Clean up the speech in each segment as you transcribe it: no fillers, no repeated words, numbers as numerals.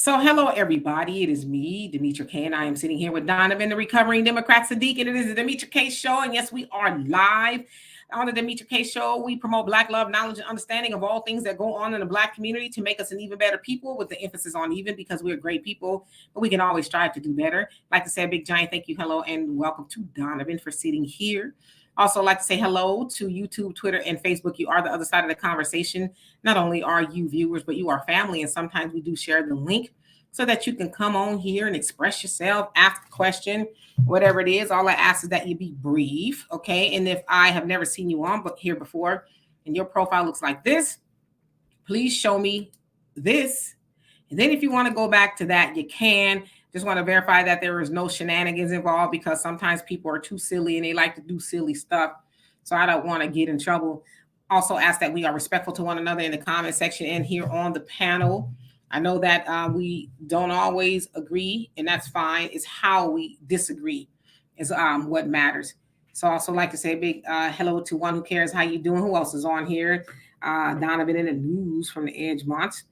So, hello, everybody. It is me, Demetra K, and I am sitting here with Donovan, the recovering Democrat Saadiq, and it is the Demetra K Show. And yes, we are live on the Demetra K Show. We promote Black love, knowledge, and understanding of all things that go on in the Black community to make us an even better people, with the emphasis on even, because we're great people, but we can always strive to do better. I'd like to say a big giant thank you, hello, and welcome to Donovan for sitting here. Also, like to say hello to YouTube, Twitter, and Facebook. You are the other side of the conversation. Not only are you viewers, but you are family. And sometimes we do share the link so that you can come on here and express yourself, ask a question, whatever it is. All I ask is that you be brief, okay? And if I have never seen you on but here before and your profile looks like this, please show me this. And then if you want to go back to that, you can. Just want to verify that there is no shenanigans involved, because sometimes people are too silly and they like to do silly stuff. So I don't want to get in trouble. Also ask that we are respectful to one another in the comment section and here on the panel. I know that we don't always agree, and that's fine. It's how we disagree is what matters. So also like to say a big hello to One Who Cares. How you doing? Who else is on here? Donovan in the news from the Edgemont.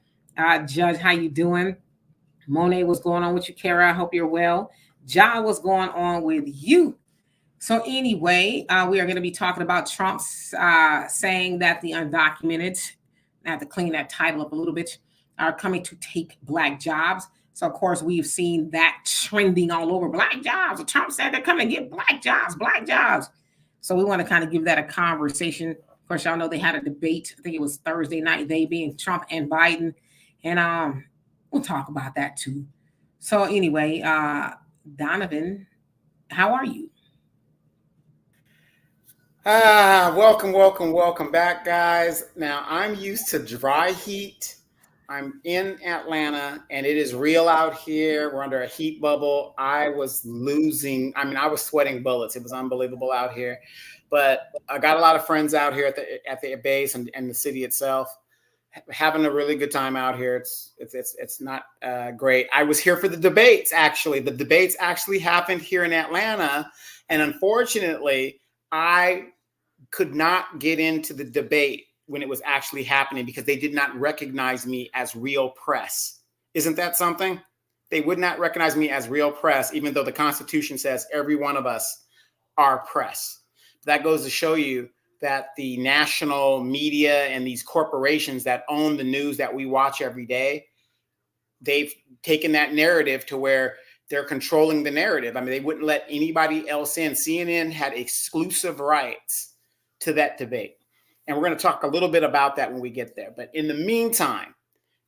Judge, how you doing? Monet, what's going on with you? Kara, I hope you're well. John, what's going on with you? So anyway, we are going to be talking about Trump's saying that the undocumented, I have to clean that title up a little bit, are coming to take Black jobs. So of course we've seen that trending all over. Black jobs. Trump said they're coming to get Black jobs, Black jobs. So we want to kind of give that a conversation. Of course, y'all know they had a debate. I think it was Thursday night, they being Trump and Biden. And we'll talk about that too. So anyway, Donovan, how are you? Welcome back, guys. Now, I'm used to dry heat. I'm in Atlanta, and it is real out here. We're under a heat bubble. I was losing. I was sweating bullets. It was unbelievable out here. But I got a lot of friends out here at the base and the city itself, having a really good time out here. It's not great. I was here for the debates, actually. The debates actually happened here in Atlanta, and unfortunately, I could not get into the debate when it was actually happening because they did not recognize me as real press. Isn't that something? They would not recognize me as real press, even though the Constitution says every one of us are press. That goes to show you that the national media and these corporations that own the news that we watch every day, they've taken that narrative to where they're controlling the narrative. They wouldn't let anybody else in. CNN had exclusive rights to that debate. And we're going to talk a little bit about that when we get there. But in the meantime,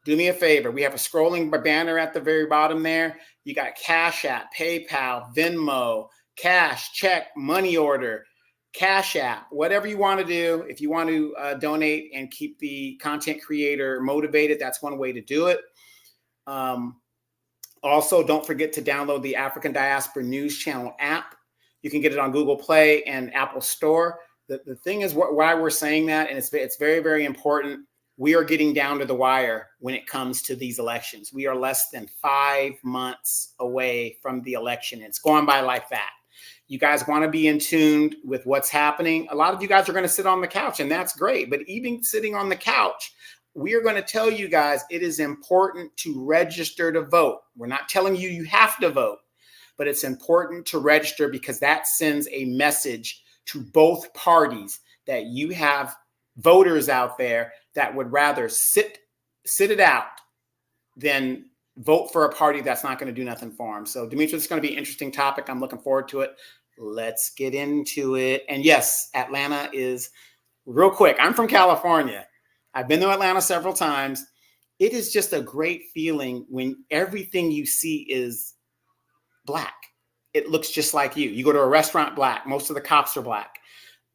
do me a favor. We have a scrolling banner at the very bottom there. You got Cash App, PayPal, Venmo, cash, check, money order, Cash App, whatever you want to do. If you want to donate and keep the content creator motivated, that's one way to do it. Also, don't forget to download the African Diaspora News Channel app. You can get it on Google Play and Apple Store. The thing is why we're saying that, and it's very, very important. We are getting down to the wire when it comes to these elections. We are less than 5 months away from the election. It's going by like that. You guys want to be in tune with what's happening. A lot of you guys are going to sit on the couch, and that's great. But even sitting on the couch, we are going to tell you guys it is important to register to vote. We're not telling you you have to vote, but it's important to register because that sends a message to both parties that you have voters out there that would rather sit it out than vote for a party that's not going to do nothing for them. So, Demetra, it's going to be an interesting topic. I'm looking forward to it. Let's get into it. And yes, Atlanta is real quick. I'm from California. I've been to Atlanta several times. It is just a great feeling when everything you see is Black. It looks just like you. You go to a restaurant, Black. Most of the cops are Black.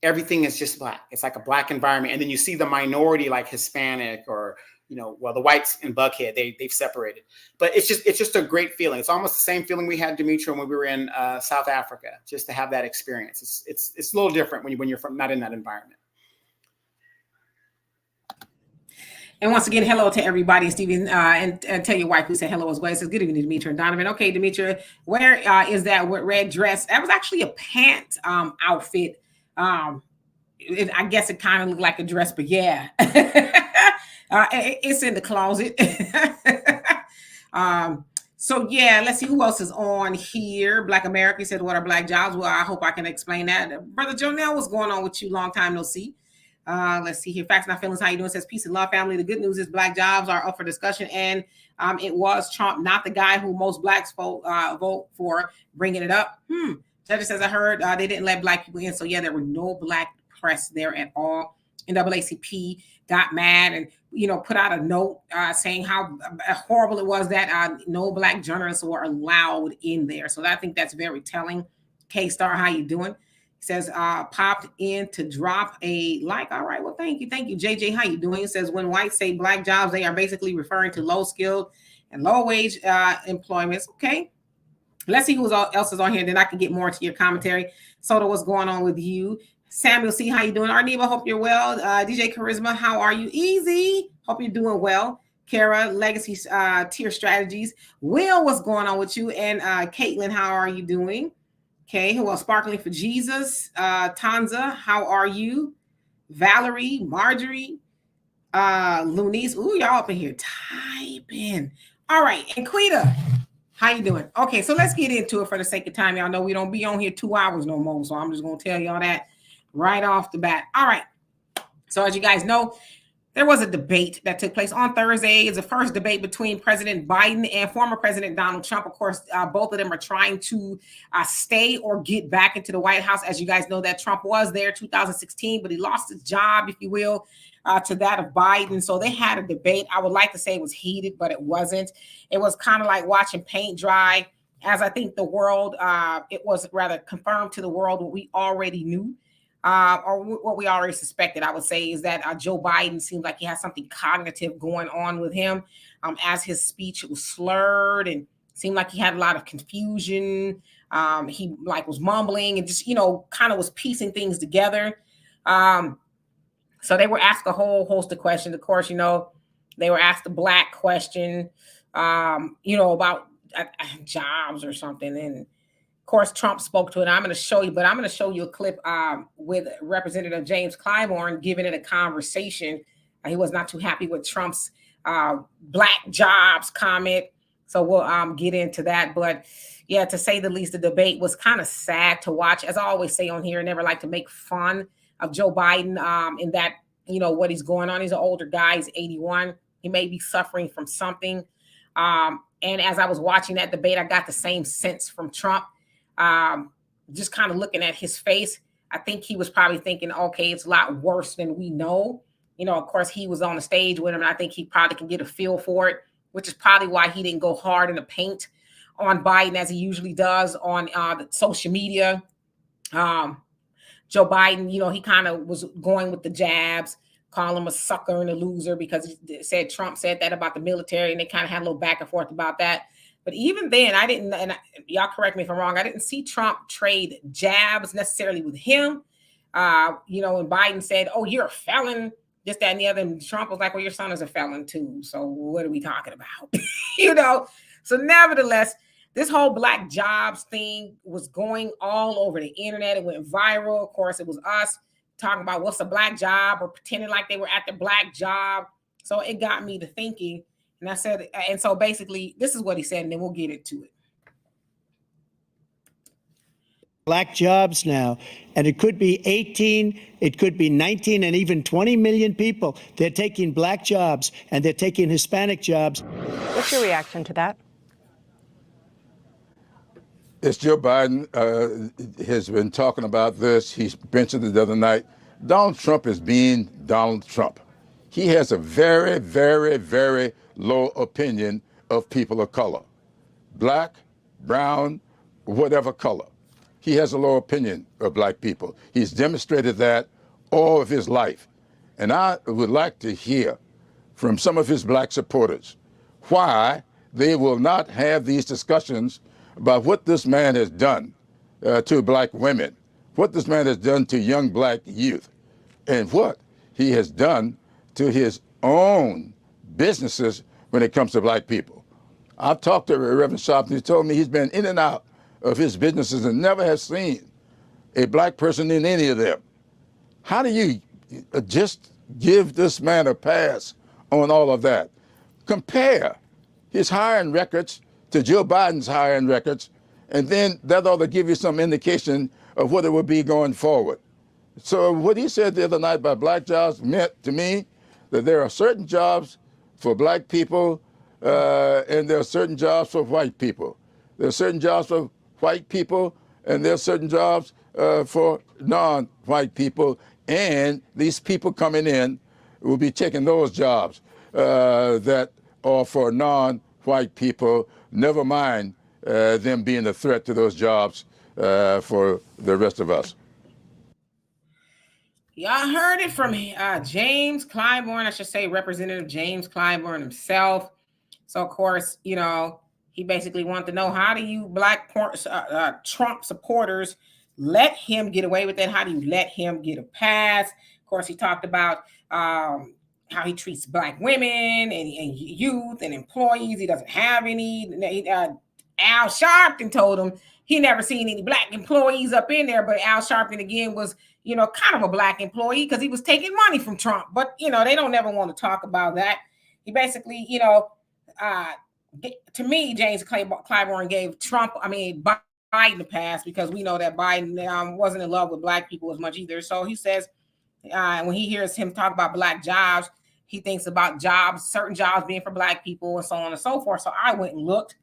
Everything is just Black. It's like a Black environment. And then you see the minority like Hispanic or, the whites in Buckhead, they've separated. But it's just a great feeling. It's almost the same feeling we had, Demetra, when we were in South Africa, just to have that experience. It's a little different when you're not in that environment. And once again, hello to everybody, Stephen, and tell your wife we said hello as well. It says, good evening, Demetra and Donovan. Okay, Demetra, where is that red dress? That was actually a pant outfit. I guess it kind of looked like a dress, but yeah. It's in the closet. So yeah, let's see who else is on here. Black America said, "What are black jobs?" Well, I hope I can explain that. Brother Jonell, what's going on with you? Long time no see. Let's see here. Facts Not Feelings. How you doing? Says peace and love, family. The good news is black jobs are up for discussion, and it was Trump, not the guy who most blacks vote for, bringing it up. Judge says, I heard they didn't let black people in, so yeah, there were no black press there at all. NAACP got mad and put out a note saying how horrible it was that no black journalists were allowed in there. So I think that's very telling. K-Star, how you doing? He says, popped in to drop a like. All right, well, thank you. JJ, how you doing? He says, when whites say black jobs, they are basically referring to low-skilled and low-wage employments. Okay. Let's see who else is on here. Then I can get more into your commentary. Soda, what's going on with you? Samuel C, how you doing? Arneva, hope you're well. DJ Charisma, how are you? Easy, hope you're doing well. Kara, Legacy Tier Strategies. Will, what's going on with you? And Caitlin, how are you doing? Okay, who else? Sparkling for Jesus. Tanza, how are you? Valerie, Marjorie, Lunice. Ooh, y'all up in here typing. All right, and Quita, how you doing? Okay, so let's get into it for the sake of time. Y'all know we don't be on here 2 hours no more, so I'm just going to tell y'all that right off the bat. All right, so as you guys know, there was a debate that took place on Thursday. It's the first debate between President Biden and former President Donald Trump. Of course, both of them are trying to stay or get back into the White House. As you guys know, that Trump was there 2016, but he lost his job, if you will, to that of Biden. So they had a debate. I would like to say it was heated, but it wasn't. It was kind of like watching paint dry, as I think the world, it was rather confirmed to the world what we already knew. Or what we already suspected, I would say, is that Joe Biden seems like he has something cognitive going on with him, as his speech was slurred and seemed like he had a lot of confusion. He was mumbling and just, kind of was piecing things together. So they were asked a whole host of questions. Of course, they were asked the black question, about jobs or something. And of course, Trump spoke to it. I'm going to show you, but I'm going to show you a clip with Representative James Clyburn giving it a conversation. He was not too happy with Trump's black jobs comment. So we'll get into that. But yeah, to say the least, the debate was kind of sad to watch. As I always say on here, I never like to make fun of Joe Biden in that, what he's going on. He's an older guy. He's 81. He may be suffering from something. And as I was watching that debate, I got the same sense from Trump. Just kind of looking at his face, I think he was probably thinking, okay, it's a lot worse than we know. Of course, he was on the stage with him, and I think he probably can get a feel for it, which is probably why he didn't go hard in the paint on Biden as he usually does on the social media. Joe Biden, he kind of was going with the jabs, calling him a sucker and a loser because he said Trump said that about the military, and they kind of had a little back and forth about that. But even then, I didn't, and y'all correct me if I'm wrong, I didn't see Trump trade jabs necessarily with him. And Biden said, oh, you're a felon, this, that, and the other. And Trump was like, well, your son is a felon too. So what are we talking about? So nevertheless, this whole black jobs thing was going all over the internet. It went viral. Of course, it was us talking about what's a black job or pretending like they were at the black job. So it got me to thinking. And I said, and so basically, this is what he said, and then we'll get into it. Black jobs now, and it could be 18, it could be 19, and even 20 million people. They're taking black jobs, and they're taking Hispanic jobs. What's your reaction to that? It's Joe Biden has been talking about this. He mentioned it the other night. Donald Trump is being Donald Trump. He has a very, very, very low opinion of people of color. Black, brown, whatever color. He has a low opinion of black people. He's demonstrated that all of his life. And I would like to hear from some of his black supporters why they will not have these discussions about what this man has done to black women, what this man has done to young black youth, and what he has done to his own businesses when it comes to black people. I've talked to Reverend Sharp, and he told me he's been in and out of his businesses and never has seen a black person in any of them. How do you just give this man a pass on all of that? Compare his hiring records to Joe Biden's hiring records, and then that ought to give you some indication of what it would be going forward. So what he said the other night about black jobs meant to me that there are certain jobs for black people and there are certain jobs for white people. There are certain jobs for white people and there are certain jobs for non-white people. And these people coming in will be taking those jobs that are for non-white people, never mind them being a threat to those jobs for the rest of us. Y'all heard it from James Clyburn, I should say Representative James Clyburn himself. So, of course, you know, he basically wanted to know, how do you black Trump supporters let him get away with it? How do you let him get a pass? Of course, he talked about how he treats black women and youth and employees. He doesn't have any. Al Sharpton told him he never seen any black employees up in there, but Al Sharpton again was, you know, kind of a black employee because he was taking money from Trump. But, you know, they don't never want to talk about that. He basically, you know, to me, James Clyburn gave Biden the pass because we know that Biden wasn't in love with black people as much either. So he says when he hears him talk about black jobs, he thinks about jobs, certain jobs being for black people and so on and so forth. So I went and looked.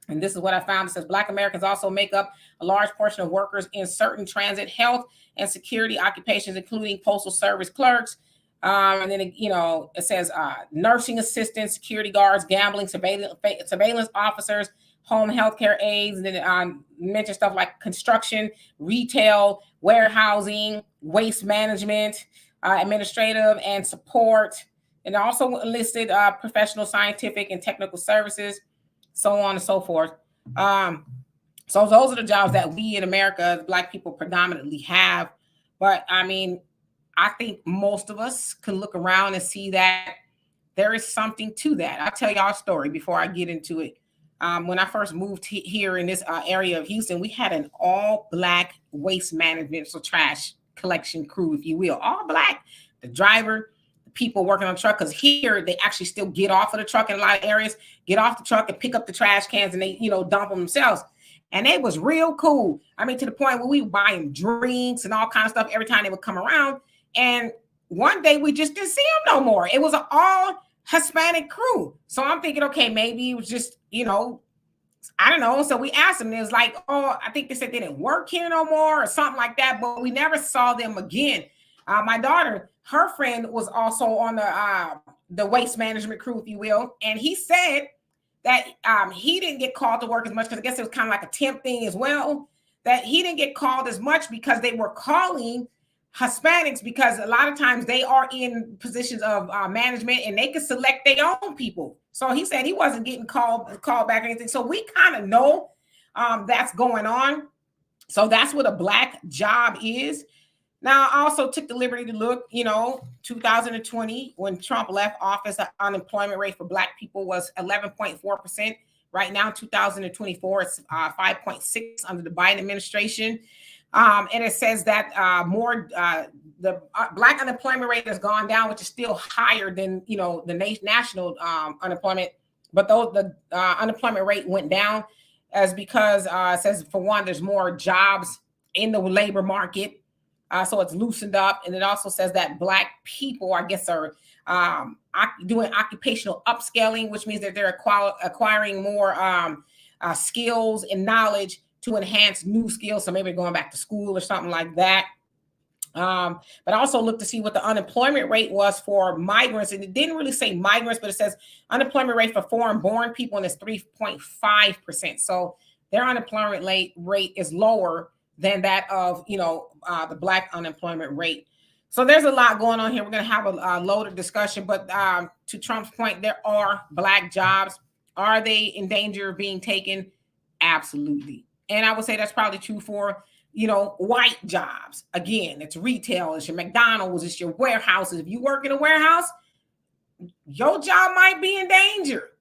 And this is what I found. It says black Americans also make up a large portion of workers in certain transit, health, and security occupations, including postal service clerks. And then, you know, it says nursing assistants, security guards, gambling, surveillance officers, home healthcare aides. And then mention stuff like construction, retail, warehousing, waste management, administrative and support. And also listed professional, scientific, and technical services, so on and so forth. So those are the jobs that we in America, black people, predominantly have. But I mean, I think most of us can look around and see that there is something to that. I'll tell y'all a story before I get into it. When I first moved here in this area of Houston, we had an all-black waste management, so trash collection crew, if you will, all black. The driver, people working on the truck, because here they actually still get off of the truck in a lot of areas, get off the truck and pick up the trash cans and they, you know, dump them themselves. And it was real cool. I mean, to the point where we were buying drinks and all kinds of stuff every time they would come around. And one day we just didn't see them no more. It was an all Hispanic crew. So I'm thinking, okay, maybe it was just, you know, I don't know. So we asked them, and it was like, oh, I think they said they didn't work here no more or something like that, but we never saw them again. My daughter, her friend was also on the waste management crew, if you will. And he said that he didn't get called to work as much because I guess it was kind of like a temp thing as well, that he didn't get called as much because they were calling Hispanics because a lot of times they are in positions of management and they could select their own people. So he said he wasn't getting called back or anything. So we kind of know that's going on. So that's what a black job is. Now, I also took the liberty to look, you know, 2020, when Trump left office, the unemployment rate for black people was 11.4%. Right now, 2024, it's 5.6 under the Biden administration. And it says that the black unemployment rate has gone down, which is still higher than, you know, the national unemployment. But the unemployment rate went down as because it says, for one, there's more jobs in the labor market. So it's loosened up. And it also says that black people, I guess, are doing occupational upscaling, which means that they're acquiring more skills and knowledge to enhance new skills. So maybe going back to school or something like that. But also look to see what the unemployment rate was for migrants. And it didn't really say migrants, but it says unemployment rate for foreign-born people, and it's 3.5%. So their unemployment rate is lower than that of, you know, the black unemployment rate. So there's a lot going on here. We're going to have a loaded discussion, but to Trump's point, there are black jobs. Are they in danger of being taken? Absolutely. And I would say that's probably true for, you know, white jobs. Again, it's retail, it's your McDonald's, it's your warehouses. If you work in a warehouse, your job might be in danger,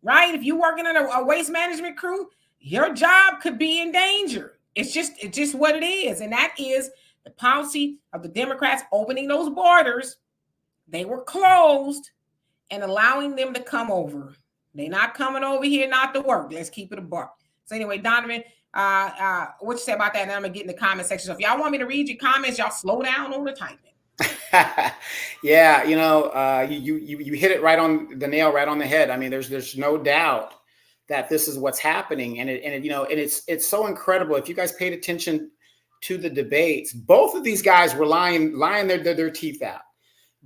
right? If you're working in a waste management crew, your job could be in danger. It's just what it is. And that is the policy of the Democrats opening those borders. They were closed and allowing them to come over. They're not coming over here not to work. Let's keep it a buck. So anyway, Donovan, what you say about that? And I'm gonna get in the comment section. So if y'all want me to read your comments, y'all slow down on the typing. Yeah, you hit it right on the nail, right on the head. I mean, there's no doubt that this is what's happening, and it's so incredible. If you guys paid attention to the debates, both of these guys were lying their teeth out.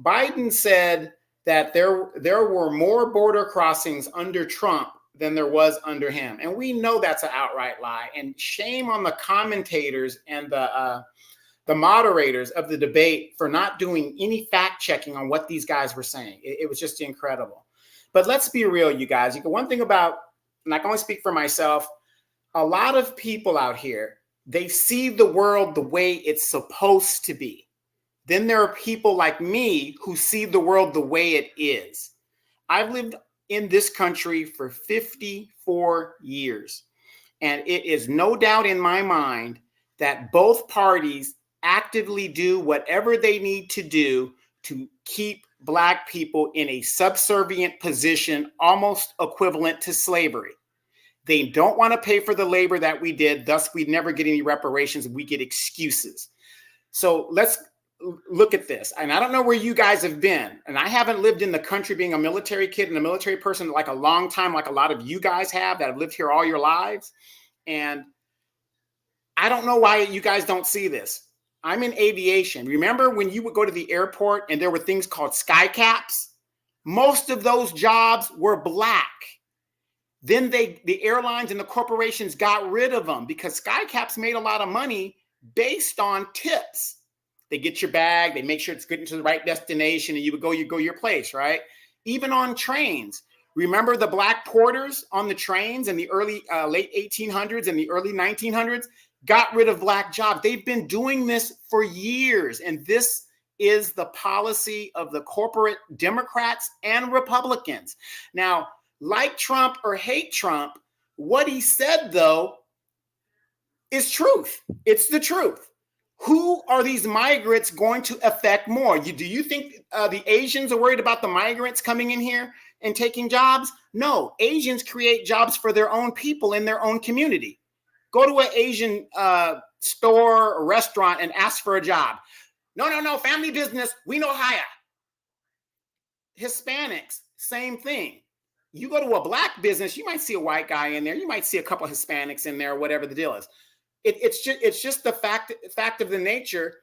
Biden said that there were more border crossings under Trump than there was under him, and we know that's an outright lie. And shame on the commentators and the moderators of the debate for not doing any fact checking on what these guys were saying. It was just incredible. But let's be real, you guys. One thing about, and I can only speak for myself, a lot of people out here, they see the world the way it's supposed to be. Then there are people like me who see the world the way it is. I've lived in this country for 54 years, and it is no doubt in my mind that both parties actively do whatever they need to do to keep Black people in a subservient position, almost equivalent to slavery. They don't want to pay for the labor that we did, thus we never get any reparations, we get excuses. So let's look at this. And I don't know where you guys have been, and I haven't lived in the country being a military kid and a military person like a long time, like a lot of you guys have that have lived here all your lives. And I don't know why you guys don't see this. I'm in aviation. Remember when you would go to the airport and there were things called sky caps? Most of those jobs were Black. Then the airlines and the corporations got rid of them because sky caps made a lot of money based on tips. They get your bag, they make sure it's getting to the right destination, and you go your place, right? Even on trains. Remember the Black porters on the trains in the early late 1800s and the early 1900s? Got rid of Black jobs. They've been doing this for years. And this is the policy of the corporate Democrats and Republicans. Now, like Trump or hate Trump, what he said, though, is truth. It's the truth. Who are these migrants going to affect more? Do you think the Asians are worried about the migrants coming in here and taking jobs? No, Asians create jobs for their own people in their own community. Go to an Asian store or restaurant and ask for a job. No, family business, we know hire. Hispanics, same thing. You go to a Black business, you might see a white guy in there. You might see a couple of Hispanics in there, whatever the deal is. It's just the fact of the nature.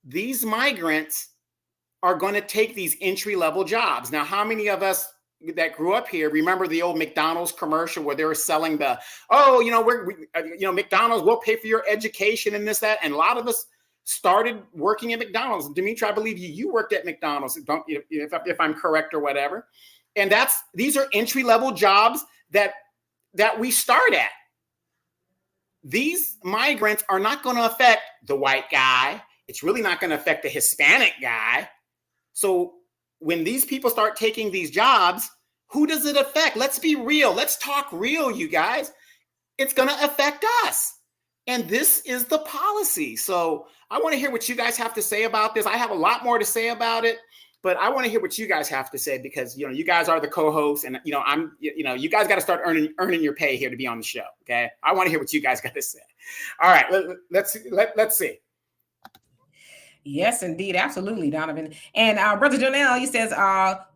These migrants are going to take these entry-level jobs. Now, how many of us that grew up here remember the old McDonald's commercial where they were selling McDonald's will pay for your education and this, that, and a lot of us started working at McDonald's. Dimitri, I believe you worked at McDonald's, if I'm correct or whatever. And these are entry-level jobs that we start at. These migrants are not going to affect the white guy. It's really not going to affect the Hispanic guy. So when these people start taking these jobs, who does it affect? Let's be real. Let's talk real, you guys. It's going to affect us. And this is the policy. So I want to hear what you guys have to say about this. I have a lot more to say about it, but I want to hear what you guys have to say because, you guys are the co-hosts and, you guys got to start earning your pay here to be on the show. Okay. I want to hear what you guys got to say. All right. Let's see. Yes, indeed. Absolutely, Donovan. And Brother Jonell, he says,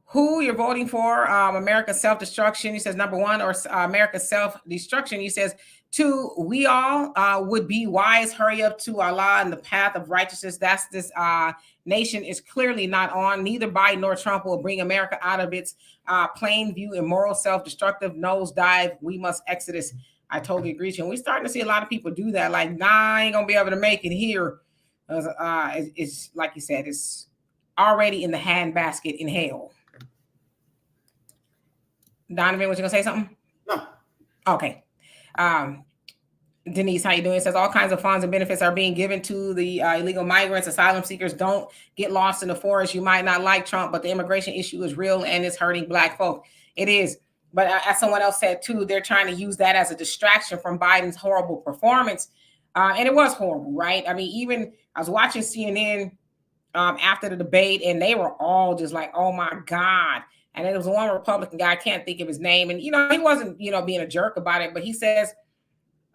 who you're voting for, America's self-destruction. He says, number one, or America's self-destruction. He says, two, we all would be wise. Hurry up to Allah and the path of righteousness. That's this nation is clearly not on. Neither Biden nor Trump will bring America out of its plain view, immoral, self-destructive nosedive. We must exodus. I totally agree. And we're starting to see a lot of people do that. Like, I ain't going to be able to make it here. It's like you said, it's already in the handbasket in hell. Donovan, was you gonna say something? No. Okay. Denise, how you doing? It says all kinds of funds and benefits are being given to the illegal migrants, asylum seekers. Don't get lost in the forest. You might not like Trump, but the immigration issue is real and it's hurting Black folk. It is. But as someone else said too, they're trying to use that as a distraction from Biden's horrible performance. And it was horrible, right? I mean, even I was watching CNN after the debate and they were all just like, oh my God. And there was one Republican guy, I can't think of his name, and he wasn't being a jerk about it, but he says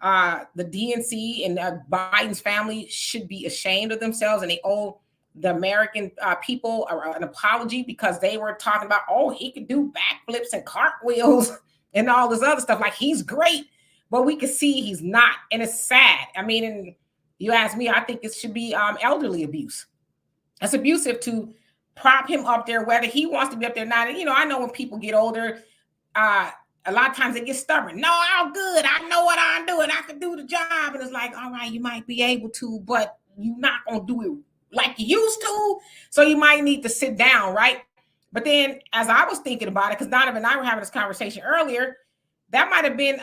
the DNC and Biden's family should be ashamed of themselves, and they owe the American people an apology because they were talking about, oh, he could do backflips and cartwheels and all this other stuff, like he's great, but we can see he's not, and it's sad. I mean, and you ask me, I think it should be elderly abuse. It's abusive to prop him up there, whether he wants to be up there or not. And, I know when people get older, a lot of times they get stubborn. No, I'm good. I know what I'm doing. I can do the job. And it's like, all right, you might be able to, but you're not going to do it like you used to. So you might need to sit down, right? But then as I was thinking about it, because Donovan and I were having this conversation earlier, that might have been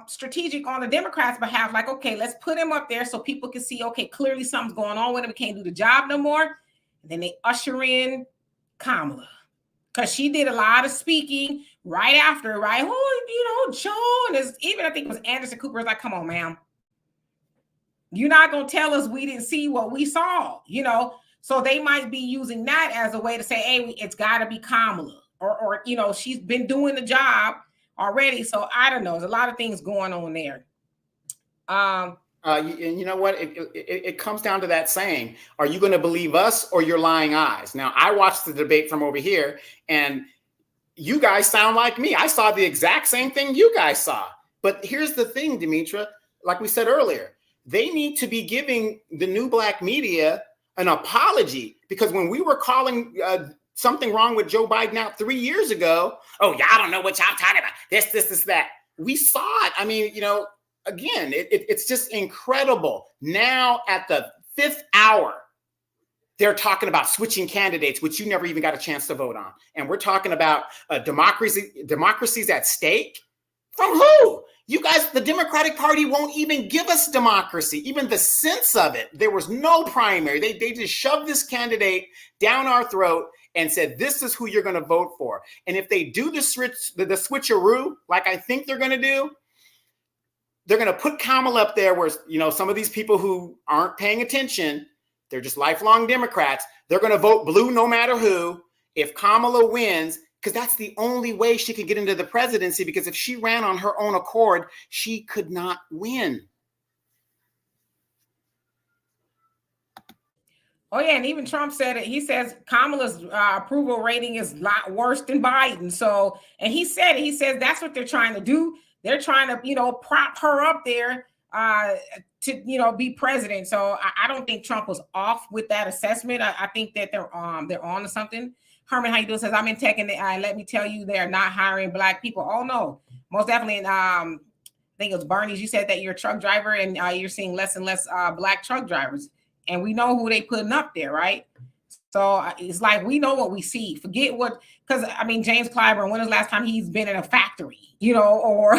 strategic on the Democrats' behalf. Like, okay, let's put him up there so people can see, okay, clearly something's going on with him. He can't do the job no more. And then they usher in Kamala, because she did a lot of speaking right after, right? Oh, Joe, and even I think it was Anderson Cooper was like, come on, ma'am. You're not going to tell us we didn't see what we saw, So they might be using that as a way to say, hey, it's got to be Kamala. Or she's been doing the job already. So I don't know. There's a lot of things going on there. And you know what? It comes down to that saying, are you going to believe us or your lying eyes? Now, I watched the debate from over here, and you guys sound like me. I saw the exact same thing you guys saw. But here's the thing, Demetra, like we said earlier, they need to be giving the new black media an apology, because when we were calling something wrong with Joe Biden out 3 years ago, oh, y'all don't know what y'all talking about. This, that. We saw it. I mean, again, it's just incredible. Now at the 5th hour, they're talking about switching candidates, which you never even got a chance to vote on. And we're talking about democracy's at stake. From who? You guys, the Democratic Party won't even give us democracy, even the sense of it. There was no primary. They just shoved this candidate down our throat and said, this is who you're going to vote for. And if they do the switcheroo, like I think they're going to do, they're going to put Kamala up there where, some of these people who aren't paying attention, they're just lifelong Democrats. They're going to vote blue no matter who. If Kamala wins, because that's the only way she could get into the presidency, because if she ran on her own accord, she could not win. Oh, yeah. And even Trump said it. He says Kamala's approval rating is a lot worse than Biden. So, and he said it. He says that's what they're trying to do. They're trying to, prop her up there to, be president. So I don't think Trump was off with that assessment. I think that they're on to something. Herman, how you doing? Says, I'm in tech, and let me tell you, they're not hiring black people. Oh, no, most definitely. And I think it was Bernie's. You said that you're a truck driver, and you're seeing less and less black truck drivers. And we know who they putting up there, right? So it's like we know what we see. Forget what, because James Clyburn, when was the last time he's been in a factory, or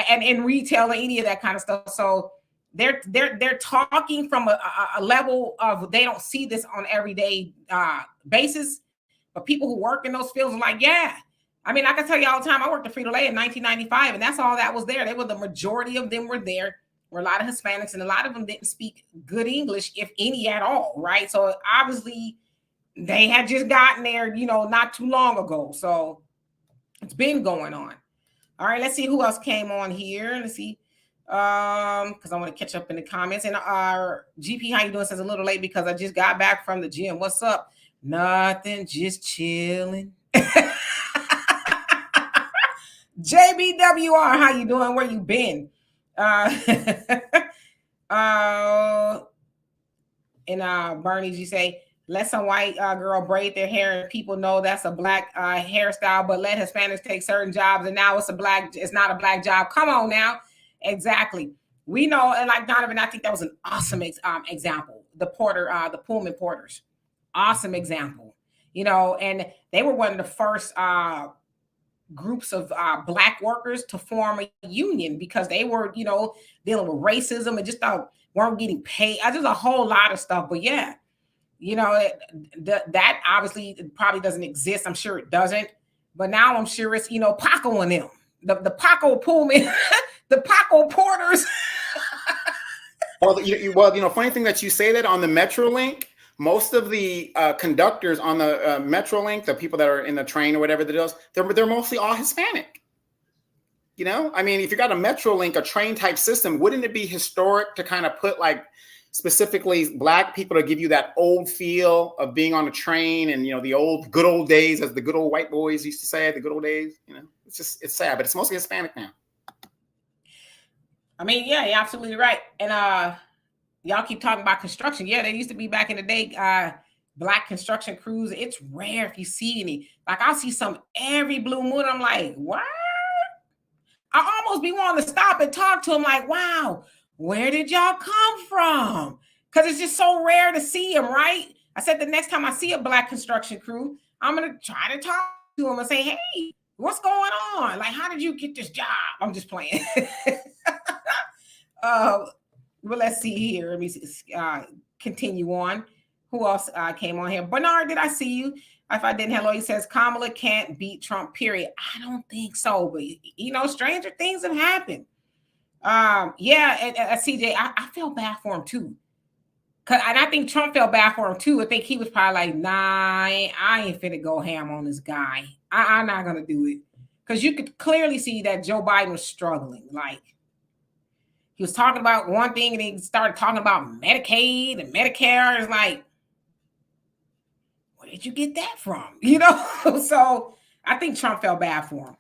and in retail or any of that kind of stuff. So they're talking from a level of they don't see this on everyday basis. But people who work in those fields are like, yeah. I can tell you all the time, I worked at Frito-Lay in 1995, and that's all that was there. The majority of them were there. Were a lot of Hispanics, and a lot of them didn't speak good English, if any at all, right? So obviously they had just gotten there, not too long ago. So it's been going on. All right, let's see who else came on here. Let's see. Because I want to catch up in the comments. And our GP, how you doing? Says a little late because I just got back from the gym. What's up? Nothing, just chilling. JBWR, how you doing? Where you been? Bernie's, you say, let some white girl braid their hair and people know that's a black hairstyle, but let Hispanics take certain jobs and now it's not a black job. Come on now. Exactly. We know, and like Donovan, I think that was an awesome example. The Pullman porters. Awesome example, and they were one of the first groups of black workers to form a union because they were, dealing with racism and just weren't getting paid. Just a whole lot of stuff. But yeah, that obviously probably doesn't exist. I'm sure it doesn't. But now I'm sure it's, Paco and them, the Paco Pullman, the Paco porters. Well, funny thing that you say that on the Metrolink. Most of the conductors on the Metrolink, the people that are in the train or whatever that is, they're mostly all Hispanic. You know, I mean, if you got a Metrolink, a train type system, wouldn't it be historic to kind of put like specifically Black people to give you that old feel of being on a train and, you know, the good old days, as the good old white boys used to say, the good old days, you know, it's sad, but it's mostly Hispanic now. I mean, yeah, you're absolutely right. And y'all keep talking about construction. Yeah, there used to be back in the day, Black construction crews. It's rare if you see any. Like I'll see some every blue moon. I'm like, what? I almost be wanting to stop and talk to them like, wow, where did y'all come from? Because it's just so rare to see them, right? I said the next time I see a Black construction crew, I'm going to try to talk to them and say, hey, what's going on? Like, how did you get this job? I'm just playing. Well, let's see here. Let me continue on. Who else came on here? Bernard, did I see you? If I didn't, hello. He says Kamala can't beat Trump, period. I don't think so, but you know, stranger things have happened. Yeah, and CJ, I felt bad for him too. And I think Trump felt bad for him too. I think he was probably like, nah, I ain't finna go ham on this guy. I'm not gonna do it. Because you could clearly see that Joe Biden was struggling. Like, he was talking about one thing and he started talking about Medicaid and Medicare. It's like, where did you get that from? You know? So I think Trump felt bad for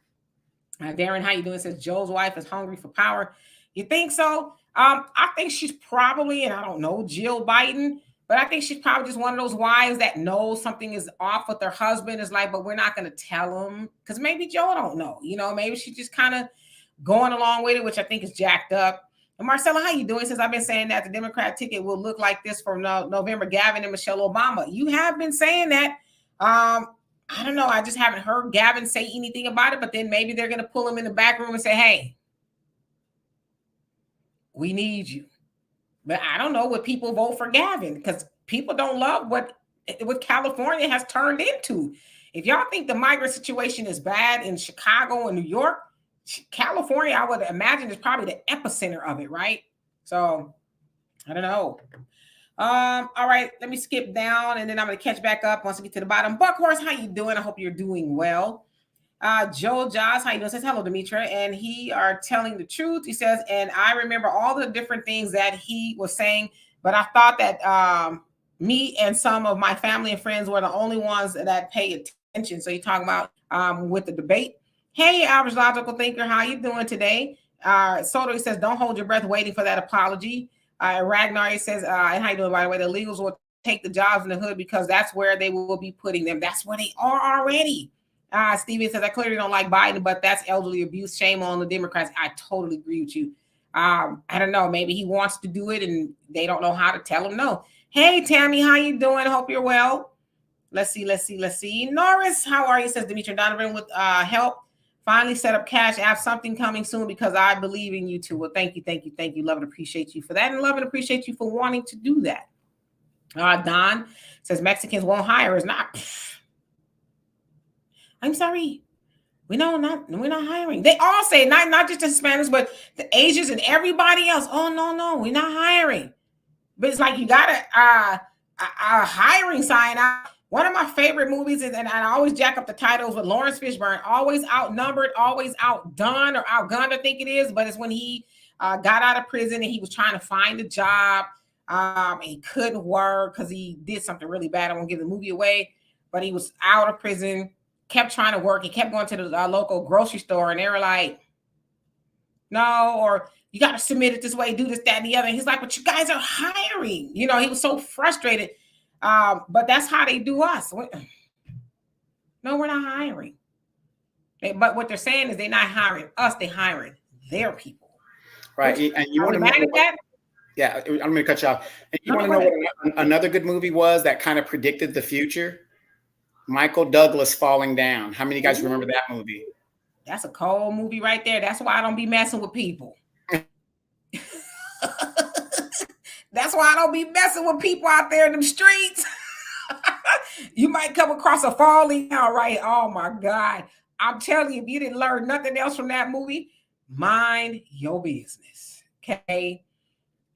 him. Darren, how you doing? Says Joe's wife is hungry for power. You think so? I think she's probably, and I don't know, Jill Biden, but I think she's probably just one of those wives that knows something is off with her husband. Is like, but we're not going to tell him because maybe Joe don't know. You know, maybe she's just kind of going along with it, which I think is jacked up. And Marcella, how you doing? Since I've been saying that the Democrat ticket will look like this for November, Gavin and Michelle Obama. You have been saying that. I don't know. I just haven't heard Gavin say anything about it, but then maybe they're going to pull him in the back room and say, hey, we need you. But I don't know what people vote for Gavin because people don't love what California has turned into. If y'all think the migrant situation is bad in Chicago and New York, California, I would imagine, is probably the epicenter of it, right? So I don't know. All right, let me skip down and then I'm going to catch back up once we get to the bottom. Buckhorse, how you doing? I hope you're doing well. Joel Joss, how you doing? Says hello, Demetra, and he are telling the truth. He says, and I remember all the different things that he was saying, but I thought that me and some of my family and friends were the only ones that pay attention. So you're talking about with the debate. Hey, average logical thinker, how you doing today? Soto, he says, don't hold your breath waiting for that apology. Ragnar, he says, and how you doing, by the way? The illegals will take the jobs in the hood because that's where they will be putting them. That's where they are already. Steven says, I clearly don't like Biden, but that's elderly abuse. Shame on the Democrats. I totally agree with you. I don't know. Maybe he wants to do it and they don't know how to tell him no. Hey, Tammy, how you doing? Hope you're well. Let's see. Norris, how are you? Says Dimitri Donovan with help. Finally set up Cash App, something coming soon because I believe in you too. Well, thank you. Love and appreciate you for that. And love and appreciate you for wanting to do that. Don says Mexicans won't hire us. Not. I'm sorry. We're not hiring. They all say, not just the Hispanics, but the Asians and everybody else. Oh, no, we're not hiring. But it's like you got a hiring sign out. One of my favorite movies is, and I always jack up the titles with Lawrence Fishburne, always outnumbered, always outdone or outgunned, I think it is. But it's when he got out of prison and he was trying to find a job. He couldn't work because he did something really bad. I won't give the movie away, but he was out of prison, kept trying to work. He kept going to the local grocery store and they were like, no, or you got to submit it this way, do this, that, and the other. And he's like, but you guys are hiring. You know, he was so frustrated. But that's how they do us. No, we're not hiring. But what they're saying is they're not hiring us. They're hiring their people. Right. And you want to know that? Yeah, I'm going to cut you off. And you want to know what another good movie was that kind of predicted the future? Michael Douglas Falling Down. How many of you guys remember that movie? That's a cold movie right there. That's why I don't be messing with people. That's why I don't be messing with people out there in them streets. You might come across a falling down, right? Oh my God. I'm telling you, if you didn't learn nothing else from that movie, mind your business. Okay.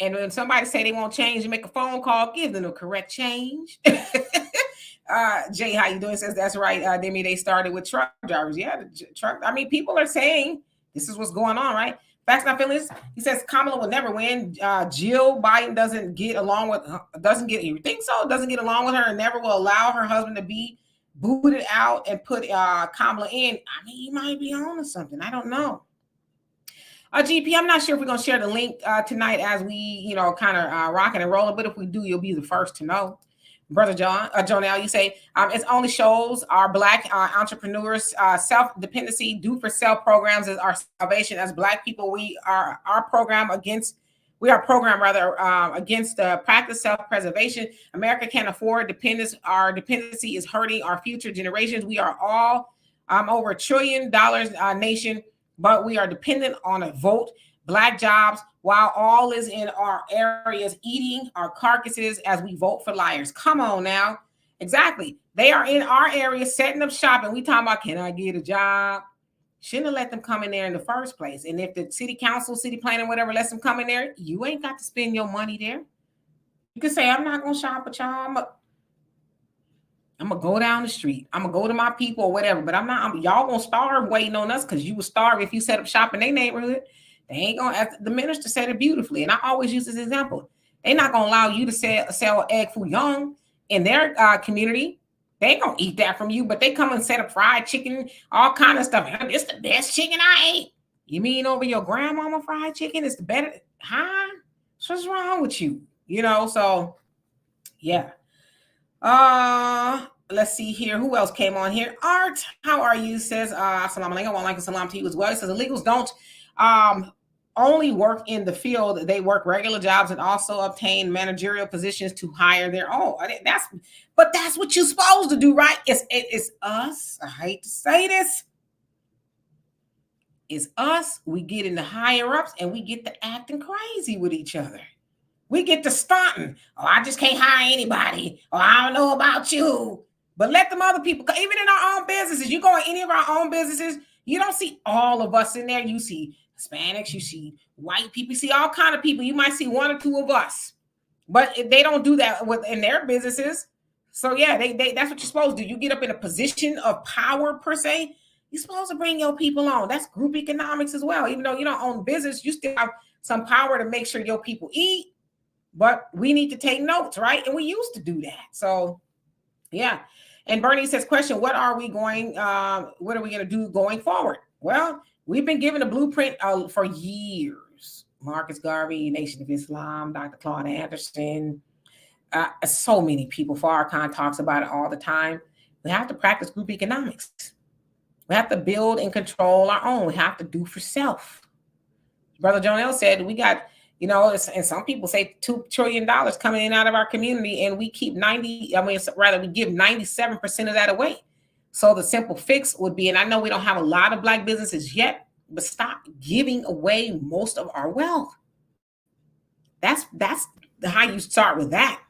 And when somebody say they won't change, you make a phone call, give them the correct change. Jay, how you doing? Says that's right. Demi, they started with truck drivers. Yeah, the truck. I mean, people are saying this is what's going on, right? Facts not feelings. He says Kamala will never win. Jill Biden doesn't get along with. You think so? Doesn't get along with her and never will allow her husband to be booted out and put Kamala in. I mean, you might be on to something. I don't know. GP, I'm not sure if we're going to share the link tonight as we, kind of rocking and rolling. But if we do, you'll be the first to know. Brother Jonelle, you say it only shows our Black entrepreneurs self-dependency, do for self programs is our salvation. As Black people, we are programmed against practice self-preservation. America can't afford dependence. Our dependency is hurting our future generations. We are all over $1 trillion nation, but we are dependent on a vote. Black jobs, while all is in our areas, eating our carcasses as we vote for liars. Come on now. Exactly. They are in our area setting up shop, and we talking about, can I get a job? Shouldn't have let them come in there in the first place. And if the city council, city planning, whatever, lets them come in there, you ain't got to spend your money there. You can say, I'm not going to shop with y'all. I'm going to go down the street. I'm going to go to my people or whatever, but y'all going to starve waiting on us because you would starve if you set up shop in their neighborhood. They ain't going to, the minister said it beautifully. And I always use this example. They're not going to allow you to sell egg foo young in their community. They ain't going to eat that from you, but they come and set up fried chicken, all kind of stuff. It's the best chicken I ate. You mean over your grandmama fried chicken? It's the better, huh? What's wrong with you? So yeah. Let's see here. Who else came on here? Art, how are you? Says, assalamu alaikum. Wa alaikum salam to you as well. He says, illegals don't only work in the field. They work regular jobs and also obtain managerial positions to hire their own. That's what you're supposed to do, right? It's us. I hate to say this. It's us. We get in the higher ups and we get to acting crazy with each other. We get to stunting. Oh, I just can't hire anybody. Oh, I don't know about you. But let them other people, even in our own businesses, you go in any of our own businesses, you don't see all of us in there. You see Hispanics, you see white people, you see all kind of people. You might see one or two of us, but they don't do that in their businesses. So yeah, they that's what you're supposed to do. You get up in a position of power per se, you're supposed to bring your people on. That's group economics as well. Even though you don't own business, you still have some power to make sure your people eat. But we need to take notes, right? And we used to do that. So yeah. And Bernie says, question, what are we going to do going forward? Well, we've been given a blueprint for years. Marcus Garvey, Nation of Islam, Dr. Claude Anderson, so many people. Farrakhan talks about it all the time. We have to practice group economics. We have to build and control our own. We have to do for self. Brother Jonelle said, we got, and some people say $2 trillion coming in out of our community, and we keep we give 97% of that away. So the simple fix would be, and I know we don't have a lot of Black businesses yet, but stop giving away most of our wealth. That's how you start with that.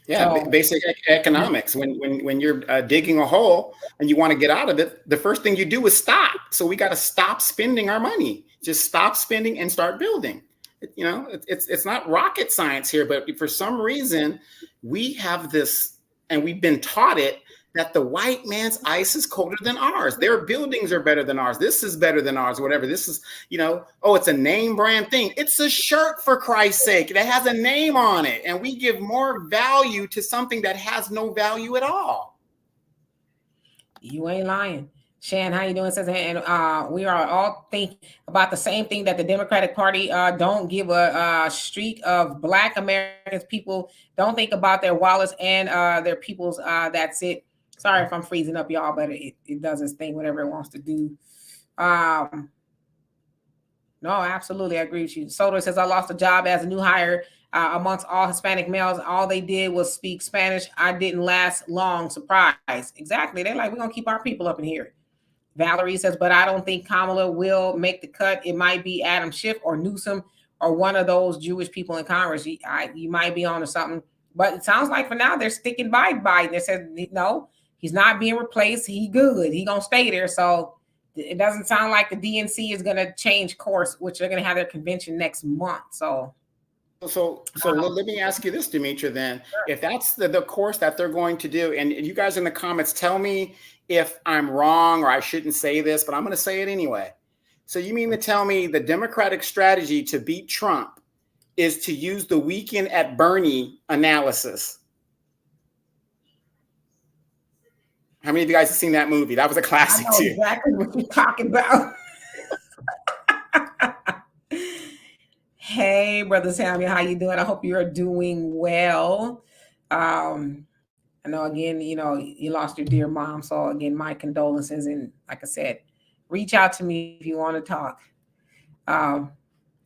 Yeah, so, basic economics. When you're digging a hole and you want to get out of it, the first thing you do is stop. So we got to stop spending our money. Just stop spending and start building. It's not rocket science here, but for some reason we have this, and we've been taught it, that the white man's ice is colder than ours. Their buildings are better than ours. This is better than ours, whatever. This is, it's a name brand thing. It's a shirt, for Christ's sake, that has a name on it. And we give more value to something that has no value at all. You ain't lying. Shan, how you doing? Says, and we are all thinking about the same thing, that the Democratic Party don't give a streak of Black Americans. People don't think about their wallets and their people's. That's it. Sorry if I'm freezing up, y'all, but it does its thing, whatever it wants to do. No, absolutely, I agree with you. Soto says, I lost a job as a new hire amongst all Hispanic males. All they did was speak Spanish. I didn't last long. Surprise. Exactly. They're like, we're going to keep our people up in here. Valerie says, but I don't think Kamala will make the cut. It might be Adam Schiff or Newsom or one of those Jewish people in Congress. You might be on to something, but it sounds like for now they're sticking by Biden. They said, no, he's not being replaced. He good. He gonna stay there. So it doesn't sound like the DNC is going to change course, which they're going to have their convention next month. So So let me ask you this, Demetra, then. If that's the course that they're going to do, and you guys in the comments tell me if I'm wrong or I shouldn't say this, but I'm going to say it anyway. So you mean to tell me the Democratic strategy to beat Trump is to use the Weekend at Bernie analysis? How many of you guys have seen that movie? That was a classic I know too. exactly what you're talking about. Hey, Brother Samuel, how you doing? I hope you're doing well. I know, again, you lost your dear mom. So, again, my condolences. And like I said, reach out to me if you want to talk. But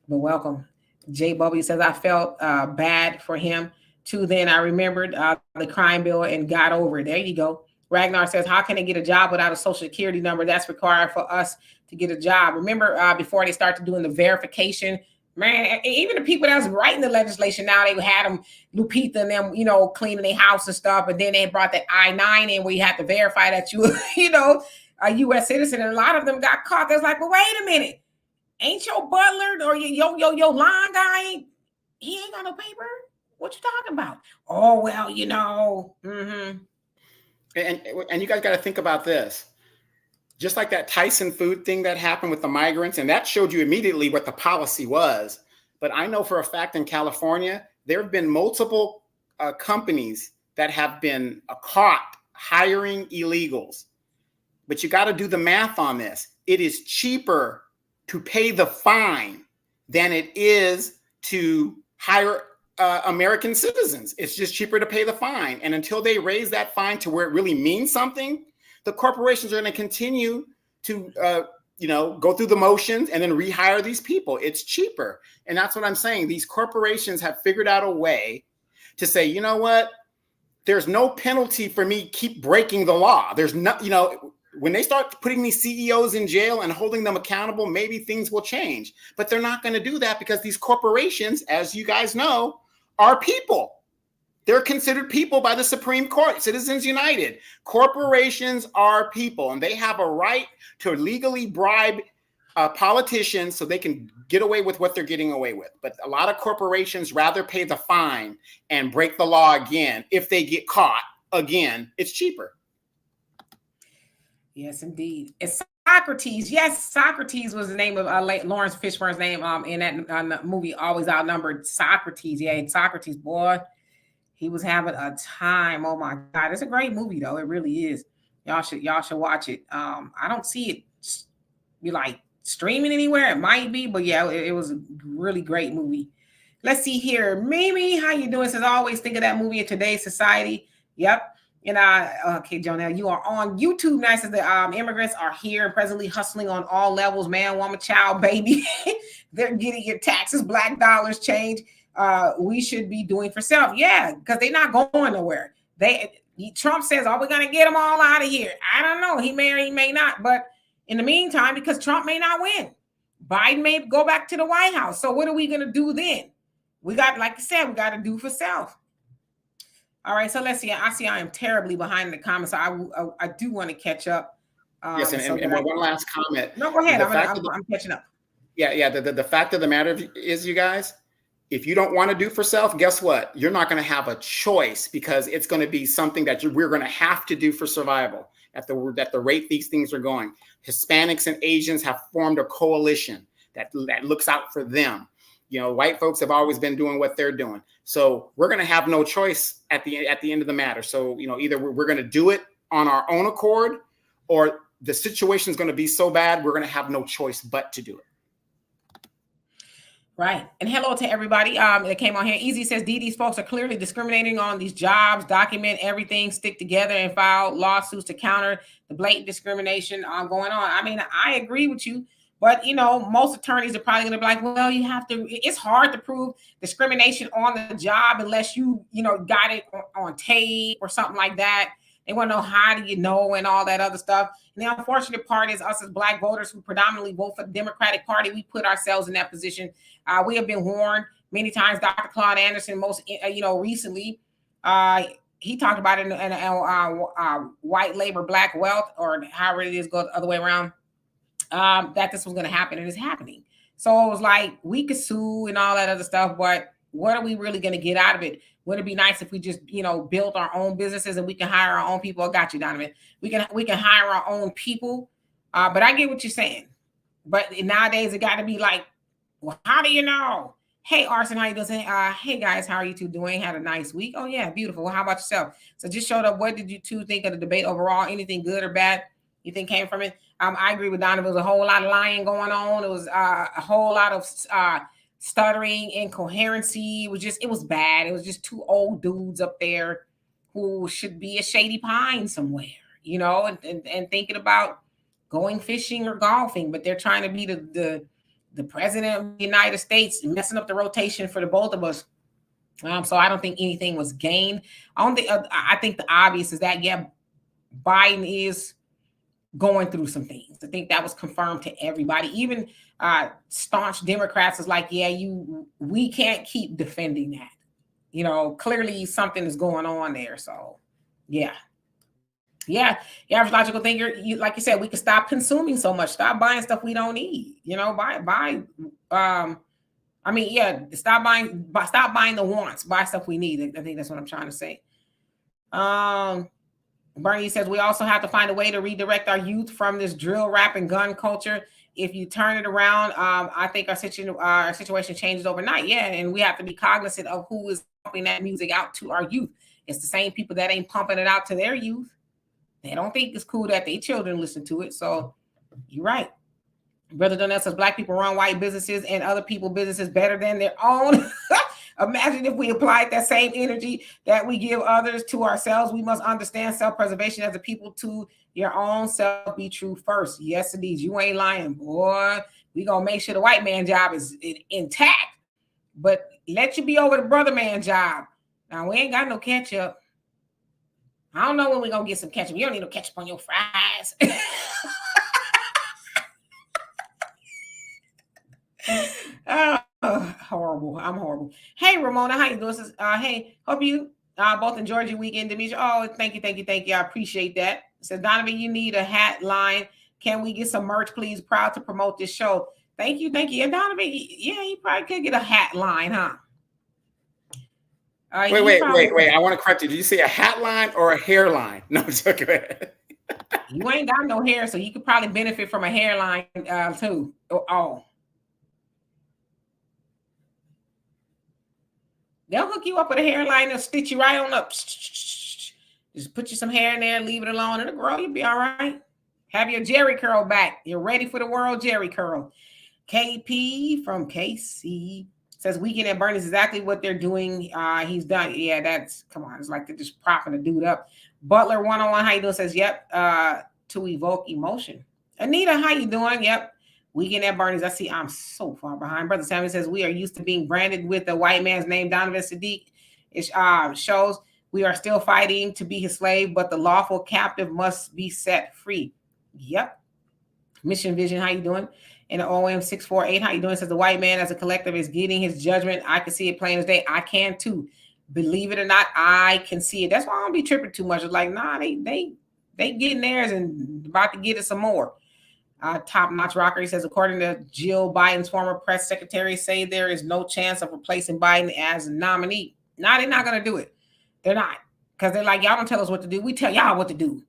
welcome. Jay Bubby says, I felt bad for him too. Then I remembered the crime bill and got over it. There you go. Ragnar says, how can they get a job without a social security number? That's required for us to get a job. Remember, before they started doing the verification, man, even the people that was writing the legislation now, they had them, Lupita and them, cleaning their house and stuff. And then they brought that I-9 in where you have to verify that you, a U.S. citizen. And a lot of them got caught. They was like, well, wait a minute. Ain't your butler or your line guy, he ain't got no paper? What you talking about? Oh, well, Mm-hmm. And you guys got to think about this. Just like that Tyson food thing that happened with the migrants, and that showed you immediately what the policy was. But I know for a fact in California, there have been multiple companies that have been caught hiring illegals. But you got to do the math on this. It is cheaper to pay the fine than it is to hire American citizens. It's just cheaper to pay the fine. And until they raise that fine to where it really means something, the corporations are going to continue to, go through the motions and then rehire these people. It's cheaper. And that's what I'm saying. These corporations have figured out a way to say, you know what? There's no penalty for me keep breaking the law. There's no, when they start putting these CEOs in jail and holding them accountable, maybe things will change. But they're not going to do that because these corporations, as you guys know, are people. They're considered people by the Supreme Court, Citizens United. Corporations are people, and they have a right to legally bribe politicians so they can get away with what they're getting away with. But a lot of corporations rather pay the fine and break the law again. If they get caught again, it's cheaper. Yes, indeed. It's Socrates. Yes, Socrates was the name of Lawrence Fishburne's name in that movie, Always Outnumbered. Socrates. Yeah, Socrates, boy. He was having a time. Oh my God. It's a great movie though. It really is. Y'all should watch it. I don't see it be like streaming anywhere. It might be, but yeah, it was a really great movie. Let's see here. Mimi, how you doing? Says, I always think of that movie in today's society. Yep. And okay, Jonelle, you are on YouTube now. Says the immigrants are here and presently hustling on all levels, man, woman, child, baby. They're getting your taxes, black dollars, change. We should be doing for self. Yeah, because they're not going nowhere. Trump says, oh, we're going to get them all out of here. I don't know. He may or he may not. But in the meantime, because Trump may not win, Biden may go back to the White House. So what are we going to do then? We got, like I said, we got to do for self. All right, so let's see. I see I am terribly behind in the comments. So I do want to catch up. Yes, and one last comment. No, go ahead. I'm catching up. Yeah. The fact of the matter is, you guys, if you don't want to do for self, guess what? You're not going to have a choice because it's going to be something that we're going to have to do for survival at the rate these things are going. Hispanics and Asians have formed a coalition that looks out for them. White folks have always been doing what they're doing. So we're going to have no choice at the end of the matter. So, either we're going to do it on our own accord, or the situation is going to be so bad, we're going to have no choice but to do it. Right. And hello to everybody that came on here. Easy says, these folks are clearly discriminating on these jobs, document everything, stick together and file lawsuits to counter the blatant discrimination going on. I mean, I agree with you. But, most attorneys are probably going to be like, well, it's hard to prove discrimination on the job unless you got it on tape or something like that. They want to know, how do you know, and all that other stuff. And the unfortunate part is, us as Black voters who predominantly vote for the Democratic Party, we put ourselves in that position. We have been warned many times. Dr. Claude Anderson, recently, he talked about it in white labor, black wealth, or however it is, go the other way around. That this was going to happen, and it's happening. So it was like, we could sue and all that other stuff, but what are we really going to get out of it? Wouldn't it be nice if we just, built our own businesses and we can hire our own people? I got you, Donovan. We can hire our own people. But I get what you're saying. But nowadays it got to be like, well, how do you know? Hey, Arson, how you doing? Hey guys, how are you two doing? Had a nice week? Oh yeah, beautiful. Well, how about yourself? So just showed up. What did you two think of the debate overall? Anything good or bad you think came from it? I agree with Donovan. There was a whole lot of lying going on. It was a whole lot of stuttering, incoherency. It was bad. It was just two old dudes up there who should be a shady pine somewhere, and thinking about going fishing or golfing, but they're trying to be the president of the United States, messing up the rotation for the both of us. So I don't think anything was gained. I think the obvious is that, yeah, Biden is going through some things. I think that was confirmed to everybody. Even staunch Democrats is like, yeah, we can't keep defending that. Clearly something is going on there. So yeah. Yeah, the average logical thinker, like you said, we can stop consuming so much, stop buying stuff we don't need. Stop buying the wants, buy stuff we need. I think that's what I'm trying to say. Bernie says we also have to find a way to redirect our youth from this drill, rap, and gun culture. If you turn it around, I think our situation changes overnight. Yeah, and we have to be cognizant of who is pumping that music out to our youth. It's the same people that ain't pumping it out to their youth. They don't think it's cool that their children listen to it. So you're right. Brother Donnell says black people run white businesses and other people businesses better than their own. Imagine if we applied that same energy that we give others to ourselves. We must understand self-preservation as a people. To your own self be true first. Yes, indeed. You ain't lying, boy. We gonna make sure the white man job is intact, but let you be over the brother man job. Now we ain't got no catch up. I don't know when we're going to get some ketchup. You don't need no ketchup on your fries. Horrible. I'm horrible. Hey, Ramona, how you doing? Hey, hope you both enjoyed your weekend, Demetria. Oh, thank you. I appreciate that. Says Donovan, you need a hat line. Can we get some merch, please? Proud to promote this show. Thank you. And Donovan, yeah, you probably could get a hat line, huh? Wait. I want to correct you. Did you say a hat line or a hairline? No, it's okay. You ain't got no hair, so you could probably benefit from a hairline too. Oh. They'll hook you up with a hairline. They'll stitch you right on up. Just put you some hair in there, leave it alone. It'll grow. You'll be all right. Have your Jerry curl back. You're ready for the world Jerry curl. KP from KC says Weekend at Bernie's exactly what they're doing. He's done. Yeah, come on. It's like they're just propping the dude up. Butler 101, how you doing? Says, yep, to evoke emotion. Anita, how you doing? Yep. Weekend at Bernie's. I see I'm so far behind. Brother Sammy says we are used to being branded with the white man's name, Donovan Saadiq. It shows we are still fighting to be his slave, but the lawful captive must be set free. Yep. Mission Vision, how you doing? And OM 648, how you doing? Says the white man as a collective is getting his judgment. I can see it plain as day. I can too. Believe it or not, I can see it. That's why I don't be tripping too much. It's like, nah, they getting theirs and about to get it some more. Top Notch Rocker, he says, according to Jill Biden's former press secretary, say there is no chance of replacing Biden as a nominee. No, they're not going to do it. They're not. Because they're like, y'all don't tell us what to do. We tell y'all what to do.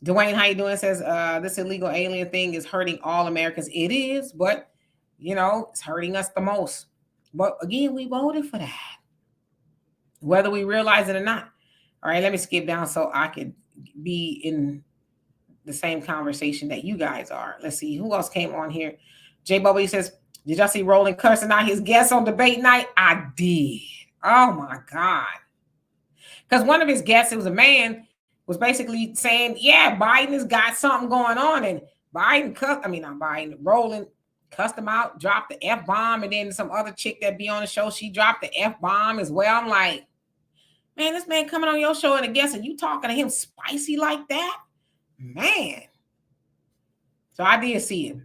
Dwayne, how you doing? Says, this illegal alien thing is hurting all Americans. It is, but, it's hurting us the most. But again, we voted for that, whether we realize it or not. All right, let me skip down so I could be in the same conversation that you guys are. Let's see who else came on here. Jay Bubba, he says, did y'all see Roland cursing out his guests on debate night? I did. Oh my God. Because one of his guests, it was a man, was basically saying, yeah, Biden has got something going on. And Roland cussed him out, dropped the F-bomb, and then some other chick that be on the show, she dropped the F-bomb as well. I'm like, man, this man coming on your show and a guest and you talking to him spicy like that? Man. So I did see it.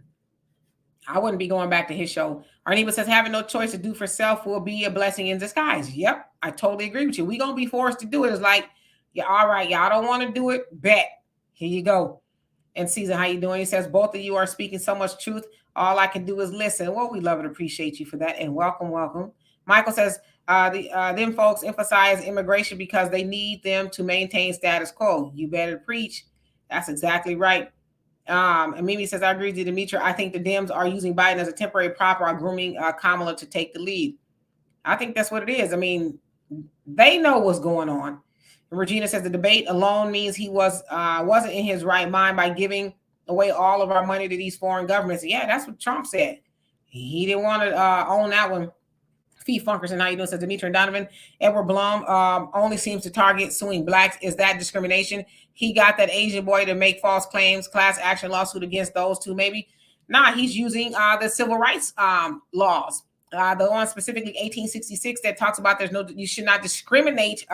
I wouldn't be going back to his show. Arneva says, having no choice to do for self will be a blessing in disguise. Yep, I totally agree with you. We're going to be forced to do it. It's like, yeah, all right, y'all don't want to do it? Bet. Here you go. And Caesar, how you doing? He says, both of you are speaking so much truth. All I can do is listen. Well, we love and appreciate you for that. And welcome. Michael says, Them folks emphasize immigration because they need them to maintain status quo. You better preach. That's exactly right. And Mimi says, I agree with you, Demetra. I think the Dems are using Biden as a temporary prop or grooming Kamala to take the lead. I think that's what it is. I mean, they know what's going on. And Regina says the debate alone means he wasn't in his right mind by giving away all of our money to these foreign governments. Yeah, that's what Trump said. He didn't want to own that one. Fee Funkers and how you doing, says Demetra and Donovan. Edward Blum only seems to target suing blacks. Is that discrimination? He got that Asian boy to make false claims, class action lawsuit against those two, maybe. Nah, he's using the civil rights laws. The one specifically 1866 that talks about you should not discriminate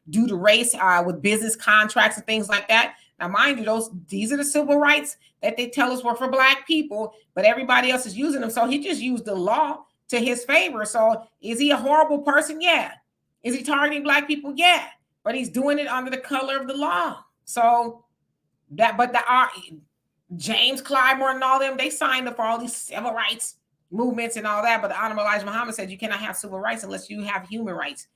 due to race with business contracts and things like that. Now, mind you, these are the civil rights that they tell us were for black people, but everybody else is using them. So he just used the law to his favor. So is he a horrible person? Yeah. Is he targeting black people? Yeah. But he's doing it under the color of the law. So James Clyburn and all them, they signed up for all these civil rights movements and all that. But the Honorable Elijah Muhammad said you cannot have civil rights unless you have human rights.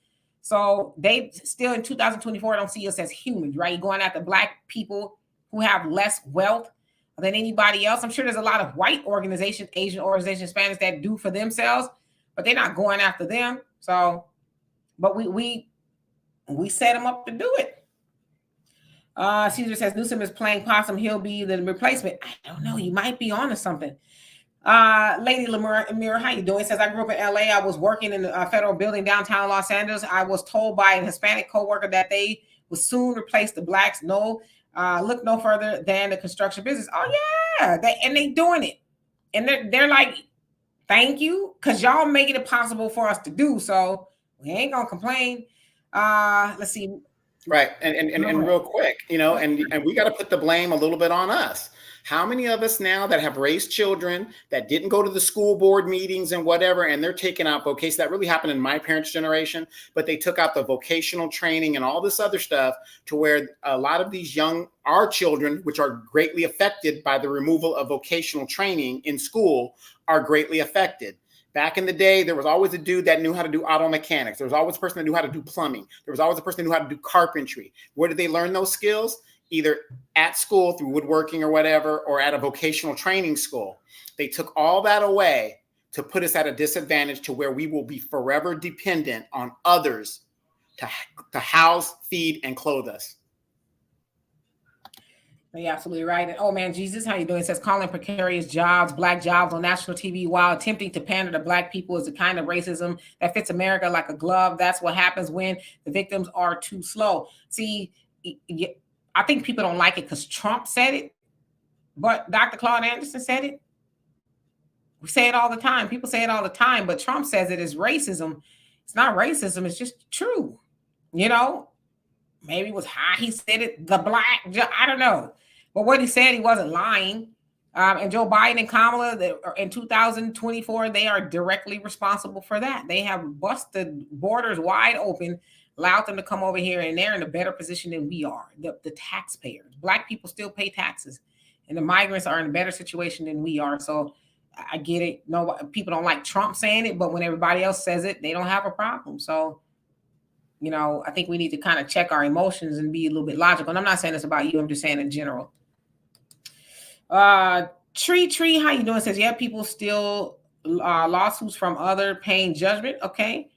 So they still in 2024 don't see us as humans, right? You're going after black people who have less wealth than anybody else. I'm sure there's a lot of white organizations, Asian organizations, Spanish that do for themselves, but they're not going after them. So, but we set them up to do it. Caesar says Newsom is playing possum. He'll be the replacement. I don't know. You might be on to something. Lady Lemira, how you doing? Says I grew up in LA. I was working in a federal building downtown Los Angeles. I was told by an Hispanic coworker that they would soon replace the blacks. No, look no further than the construction business. Oh yeah, they doing it, and they're like, thank you, because y'all making it possible for us to do. So we ain't gonna complain. Let's see. Right, and real quick, and we got to put the blame a little bit on us. How many of us now that have raised children that didn't go to the school board meetings and whatever, and they're taking out vocation? That really happened in my parents' generation, but they took out the vocational training and all this other stuff to where a lot of these our children, which are greatly affected by the removal of vocational training in school, are greatly affected. Back in the day, there was always a dude that knew how to do auto mechanics. There was always a person that knew how to do plumbing. There was always a person that knew how to do carpentry. Where did they learn those skills? Either at school through woodworking or whatever, or at a vocational training school. They took all that away to put us at a disadvantage to where we will be forever dependent on others to house, feed, and clothe us. You're absolutely right. And oh man, Jesus, how you doing? It says calling precarious jobs, black jobs on national TV while attempting to pander to black people is the kind of racism that fits America like a glove. That's what happens when the victims are too slow. See, I think people don't like it because Trump said it, but Dr. Claude Anderson said it. We say it all the time. People say it all the time, but Trump says it is racism. It's not racism. It's just true. Maybe it was how he said it, I don't know. But what he said, he wasn't lying. And Joe Biden and Kamala in 2024, they are directly responsible for that. They have busted borders wide open, allowed them to come over here, and they're in a better position than we are. The taxpayers, black people still pay taxes, and the migrants are in a better situation than we are. So I get it. No, people don't like Trump saying it, but when everybody else says it, they don't have a problem. So, I think we need to kind of check our emotions and be a little bit logical. And I'm not saying this about you. I'm just saying in general. Tree, how you doing? Says, yeah, people still lawsuits from other paying judgment. Okay.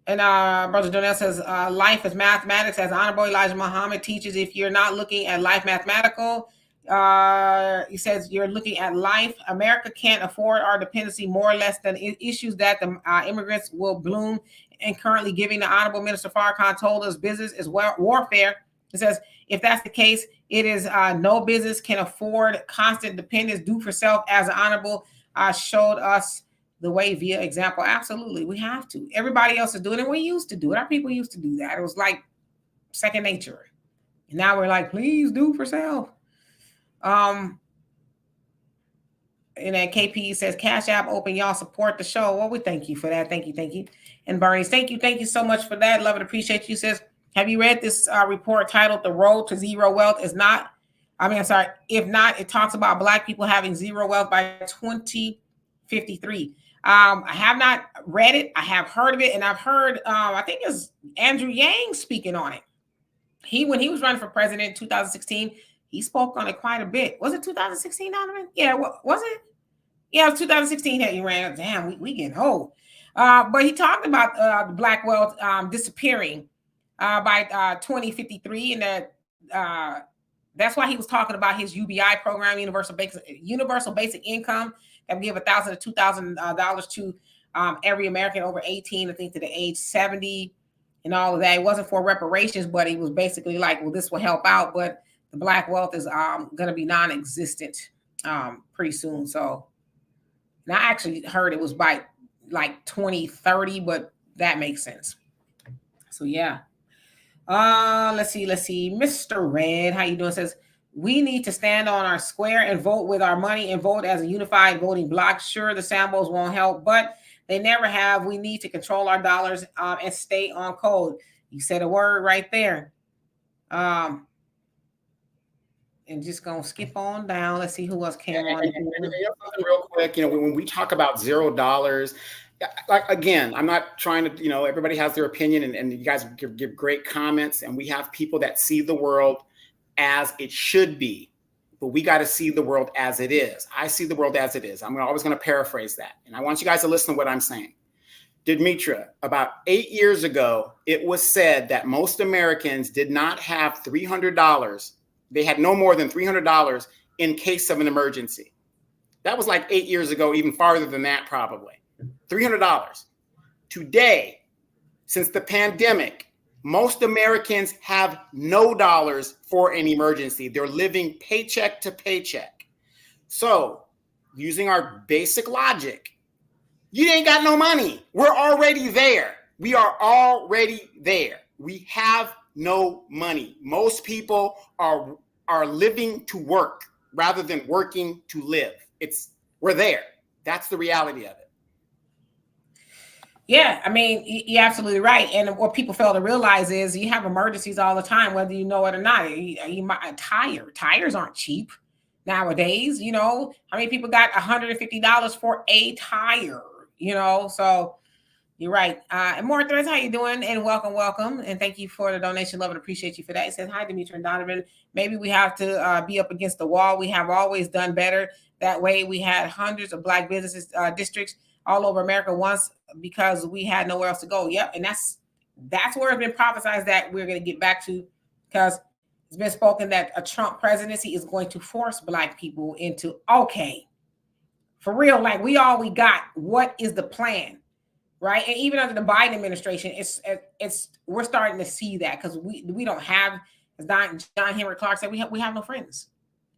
And Brother Donnell says, life is mathematics. As Honorable Elijah Muhammad teaches, if you're not looking at life mathematical, he says you're looking at life. America can't afford our dependency more or less than issues that the immigrants will bloom. And currently giving the Honorable Minister Farrakhan told us business is warfare. It says, if that's the case, it is no business can afford constant dependence due for self, as the Honorable showed us the way via example. Absolutely, we have to. Everybody else is doing it. We used to do it. Our people used to do that. It was like second nature. And now we're like, please do for self. And then KP says, Cash App open, y'all support the show. Well, we thank you for that. Thank you. And Bernie, thank you so much for that. Love and appreciate you. Says, have you read this report titled The Road to Zero Wealth? If not, it talks about black people having zero wealth by 2053. I have not read it. I have heard of it, and I've heard, I think it's Andrew Yang speaking on it. When he was running for president in 2016, he spoke on it quite a bit. Was it 2016, Donovan? Yeah, was it? Yeah, it was 2016 that he ran. Damn, we getting old. But he talked about the black wealth disappearing by 2053, and that's why he was talking about his UBI program, universal basic income, that would give $1,000 to $2,000 to every American over 18, I think, to the age 70, and all of that. It wasn't for reparations, but he was basically like, well, this will help out, but the black wealth is going to be non-existent pretty soon. So, and I actually heard it was by like 2030, but that makes sense. So yeah. Let's see. Mr. Red, how you doing? Says we need to stand on our square and vote with our money and vote as a unified voting bloc. Sure, the Sambos won't help, but they never have. We need to control our dollars and stay on code. You said a word right there. And just gonna skip on down. Let's see who else came on. Real quick, when we talk about $0, like, again, I'm not trying to, everybody has their opinion, and you guys give great comments, and we have people that see the world as it should be, but we got to see the world as it is. I see the world as it is. I'm always going to paraphrase that, and I want you guys to listen to what I'm saying. Demetra, about 8 years ago, it was said that most Americans did not have $300. They had no more than $300 in case of an emergency. That was like 8 years ago, even farther than that, probably. $300. Today, since the pandemic, most Americans have no dollars for an emergency. They're living paycheck to paycheck. So, using our basic logic, you ain't got no money. We're already there. We are already there. We have no money. Most people are living to work rather than working to live. We're there. That's the reality of it. Yeah, I mean, you're absolutely right. And what people fail to realize is you have emergencies all the time, whether you know it or not. Tires aren't cheap nowadays. How many people got $150 for a tire? So you're right. And more threads, how you doing? And welcome. And thank you for the donation. Love and appreciate you for that. It says, hi, Demetra and Donovan. Maybe we have to be up against the wall. We have always done better. That way we had hundreds of black businesses, districts all over America once because we had nowhere else to go. Yep. And that's where it's been prophesied that we're going to get back to, because it's been spoken that a Trump presidency is going to force black people into, okay, for real, like we got. What is the plan? Right. And even under the Biden administration, we're starting to see that, because we don't have, as John Henry Clark said, we have no friends.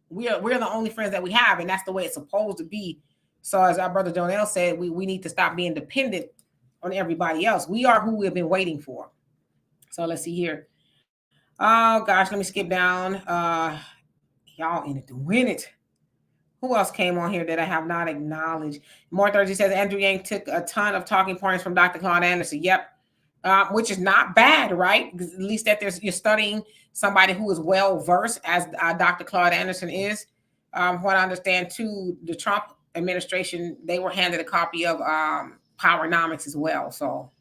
We're the only friends that we have, and that's the way it's supposed to be. So as our brother Jonelle said, we need to stop being dependent on everybody else. We are who we've been waiting for. So let's see here. Oh gosh, let me skip down. Y'all in it to win it. Who else came on here that I have not acknowledged? More Thursday says Andrew Yang took a ton of talking points from Dr. Claude Anderson. Yep. Which is not bad, right? At least that you're studying somebody who is well versed, as Dr. Claude Anderson is. What I understand too, the Trump administration, they were handed a copy of Powernomics as well. So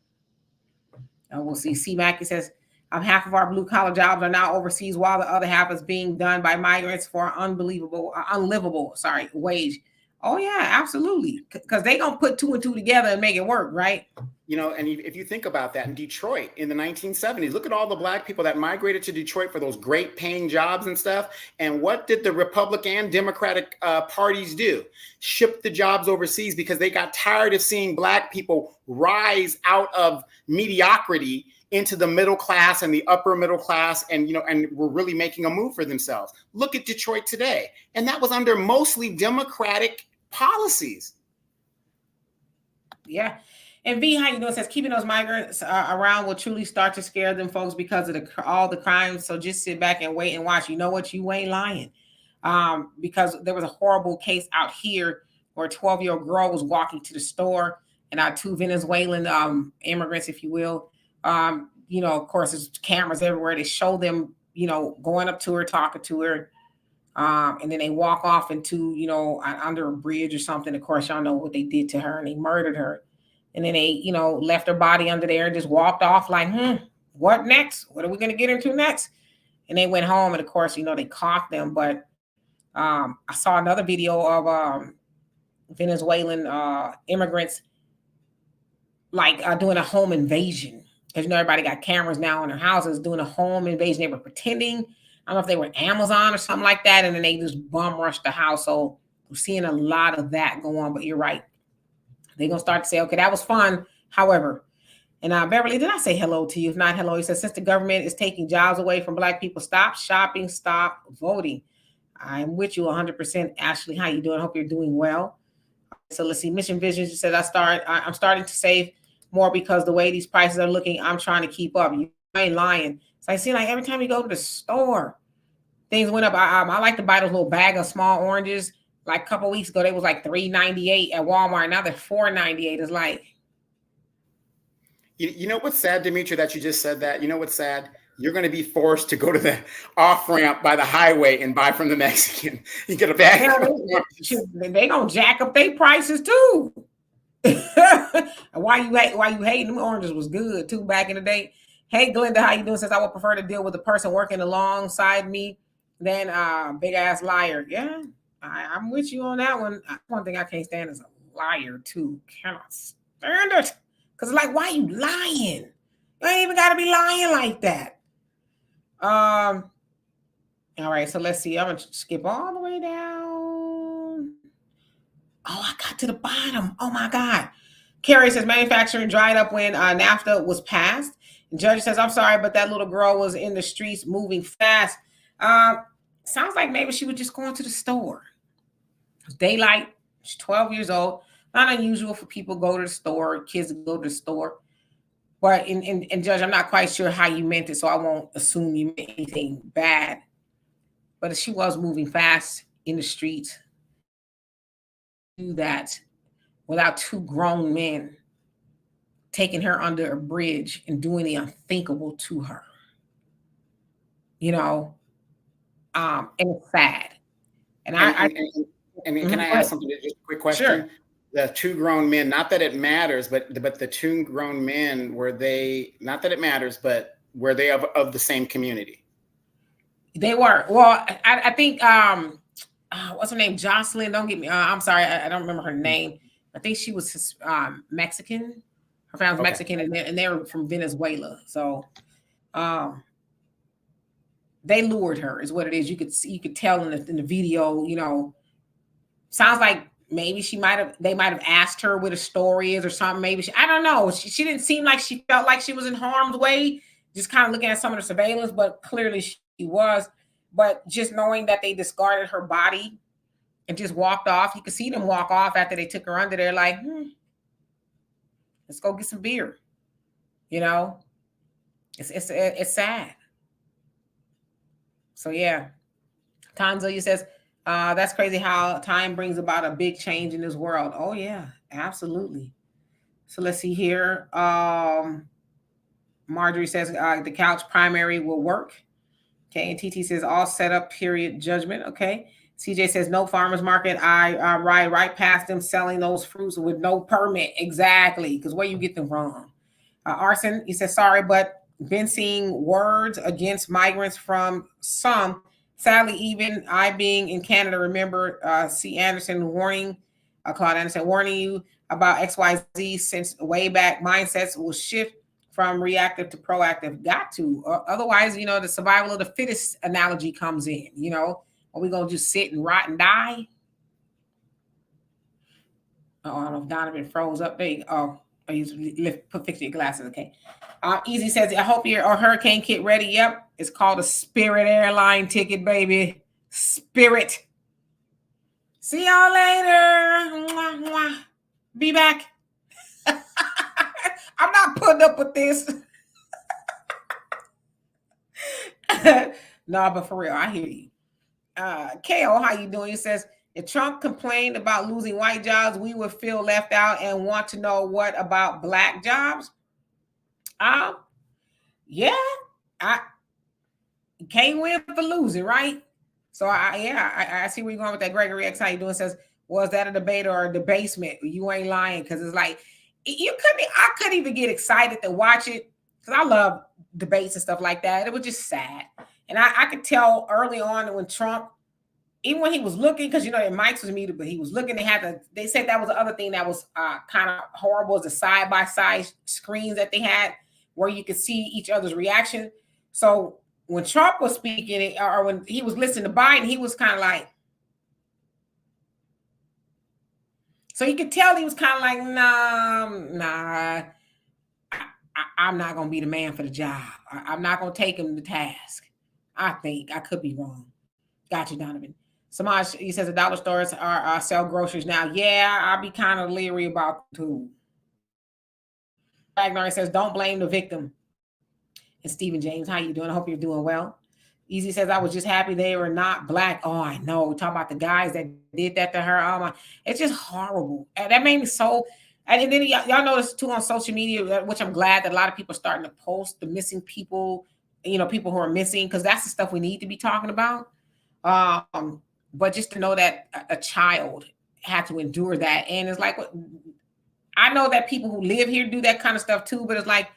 we'll see. C. Mackey says, half of our blue collar jobs are now overseas, while the other half is being done by migrants for unlivable wage. Oh yeah, absolutely. Because they gonna put two and two together and make it work, right? And if you think about that, in Detroit in the 1970s, look at all the black people that migrated to Detroit for those great paying jobs and stuff. And what did the Republican and Democratic parties do? Ship the jobs overseas, because they got tired of seeing black people rise out of mediocrity into the middle class and the upper middle class, and we're really making a move for themselves. Look at Detroit today, and that was under mostly Democratic policies. Yeah. And V, how you doing? Says keeping those migrants around will truly start to scare them folks because of all the crimes. So just sit back and wait and watch. You know what? You ain't lying. Because there was a horrible case out here where a 12-year-old girl was walking to the store, and our two Venezuelan immigrants, if you will, of course, there's cameras everywhere. They show them, going up to her, talking to her. And then they walk off into, under a bridge or something. Of course, y'all know what they did to her, and they murdered her. And then they, left her body under there and just walked off like, what next? What are we going to get into next? And they went home, and of course, they caught them. But I saw another video of Venezuelan immigrants doing a home invasion. Because everybody got cameras now in their houses doing a home invasion. They were pretending, I don't know if they were Amazon or something like that, and then they just bum rushed the house. So we're seeing a lot of that go on. But you're right. They're going to start to say, okay, that was fun. However, and Beverly, did I say hello to you? If not, hello. He says, since the government is taking jobs away from Black people, stop shopping, stop voting. I'm with you 100%. Ashley, how you doing? I hope you're doing well. So let's see. Mission Vision said, I'm starting to save more because the way these prices are looking, I'm trying to keep up. You ain't lying. So I see every time you go to the store, things went up. I like to buy those little bag of small oranges. Like a couple weeks ago, they was like $3.98 at Walmart. Now they're $4.98. It's like, you know what's sad, Demetra, that you just said that? You know what's sad? You're going to be forced to go to the off ramp by the highway and buy from the Mexican. You get a bag. They gonna jack up their prices too. Why you hating them oranges was good too back in the day. Hey Glenda, how you doing? Says I would prefer to deal with the person working alongside me than big ass liar. Yeah, I'm with you on that one. One thing I can't stand is a liar too. Cannot stand it. Cause like, why you lying? You ain't even gotta be lying like that. All right, so let's see. I'm gonna skip all the way down. Oh, I got to the bottom. Oh my God. Carrie says manufacturing dried up when NAFTA was passed. And Judge says, I'm sorry, but that little girl was in the streets moving fast. Sounds like maybe she was just going to the store. It was daylight. She's 12 years old. Not unusual for people to go to the store, kids to go to the store. But in Judge, I'm not quite sure how you meant it, so I won't assume you meant anything bad. But she was moving fast in the streets. Do that without two grown men taking her under a bridge and doing the unthinkable to her. And it's sad. And can I ask something? Just a quick question. Sure. The two grown men, not that it matters, but the two grown men, were they, not that it matters, but were they of the same community? They were. Well, I think, what's her name? Jocelyn. Don't get me. I'm sorry. I don't remember her name. I think she was Mexican. Her family's Mexican, and they were from Venezuela. So they lured her, is what it is. You could tell in the video, sounds like maybe they might have asked her what a story is or something. Maybe I don't know. She didn't seem like she felt like she was in harm's way, just kind of looking at some of the surveillance, but clearly she was. But just knowing that they discarded her body and just walked off, you could see them walk off after they took her under there like, let's go get some beer. It's sad. So yeah. Tanzania says, that's crazy how time brings about a big change in this world. Oh yeah, absolutely. So let's see here. Marjorie says the couch primary will work. Okay, and TT says all set up, period, judgment. Okay. CJ says no farmers market. I ride right past them selling those fruits with no permit. Exactly, because where you get them from. Arson, he says sorry, but been seeing words against migrants from some. Sadly, even I being in Canada, remember C. Anderson warning, Claude Anderson warning you about XYZ since way back. Mindsets will shift from reactive to proactive. Got to. Otherwise, the survival of the fittest analogy comes in. Are we going to just sit and rot and die? Oh, I don't know if Donovan froze up. There you go. Oh, you fix your glasses. Okay. Easy says, I hope your hurricane kit ready. Yep. It's called a Spirit airline ticket, baby. Spirit. See y'all later. Mwah, mwah. Be back. I'm not putting up with this. No, but for real, I hear you. KO, how you doing? He says, if Trump complained about losing white jobs, we would feel left out and want to know what about Black jobs. Yeah, I can't win for losing, right? So I see where you're going with that. Gregory X, how you doing? Says, was that a debate or a debasement? You ain't lying, because it's like I couldn't even get excited to watch it, because I love debates and stuff like that. It was just sad. And I could tell early on when Trump, even when he was looking, because their mics was muted, but he was looking, they said that was the other thing that was kind of horrible, is the side-by-side screens that they had where you could see each other's reaction. So when Trump was speaking, or when he was listening to Biden, he was kind of like, so you could tell he was kind of like, nah, I'm not going to be the man for the job. I'm not going to take him to task. I think. I could be wrong. Got you, Donovan. Samaj, he says the dollar stores are sell groceries now. Yeah, I'll be kind of leery about too. Ragnar says, don't blame the victim. And Stephen James, how you doing? I hope you're doing well. Easy says, I was just happy they were not black. Oh, I know. Talk about the guys that did that to her. Oh my, it's just horrible. And that made me so. And then y'all notice too on social media, which I'm glad that a lot of people are starting to post the missing people, people who are missing, because that's the stuff we need to be talking about. But just to know that a child had to endure that. And it's like, I know that people who live here do that kind of stuff too, but it's like,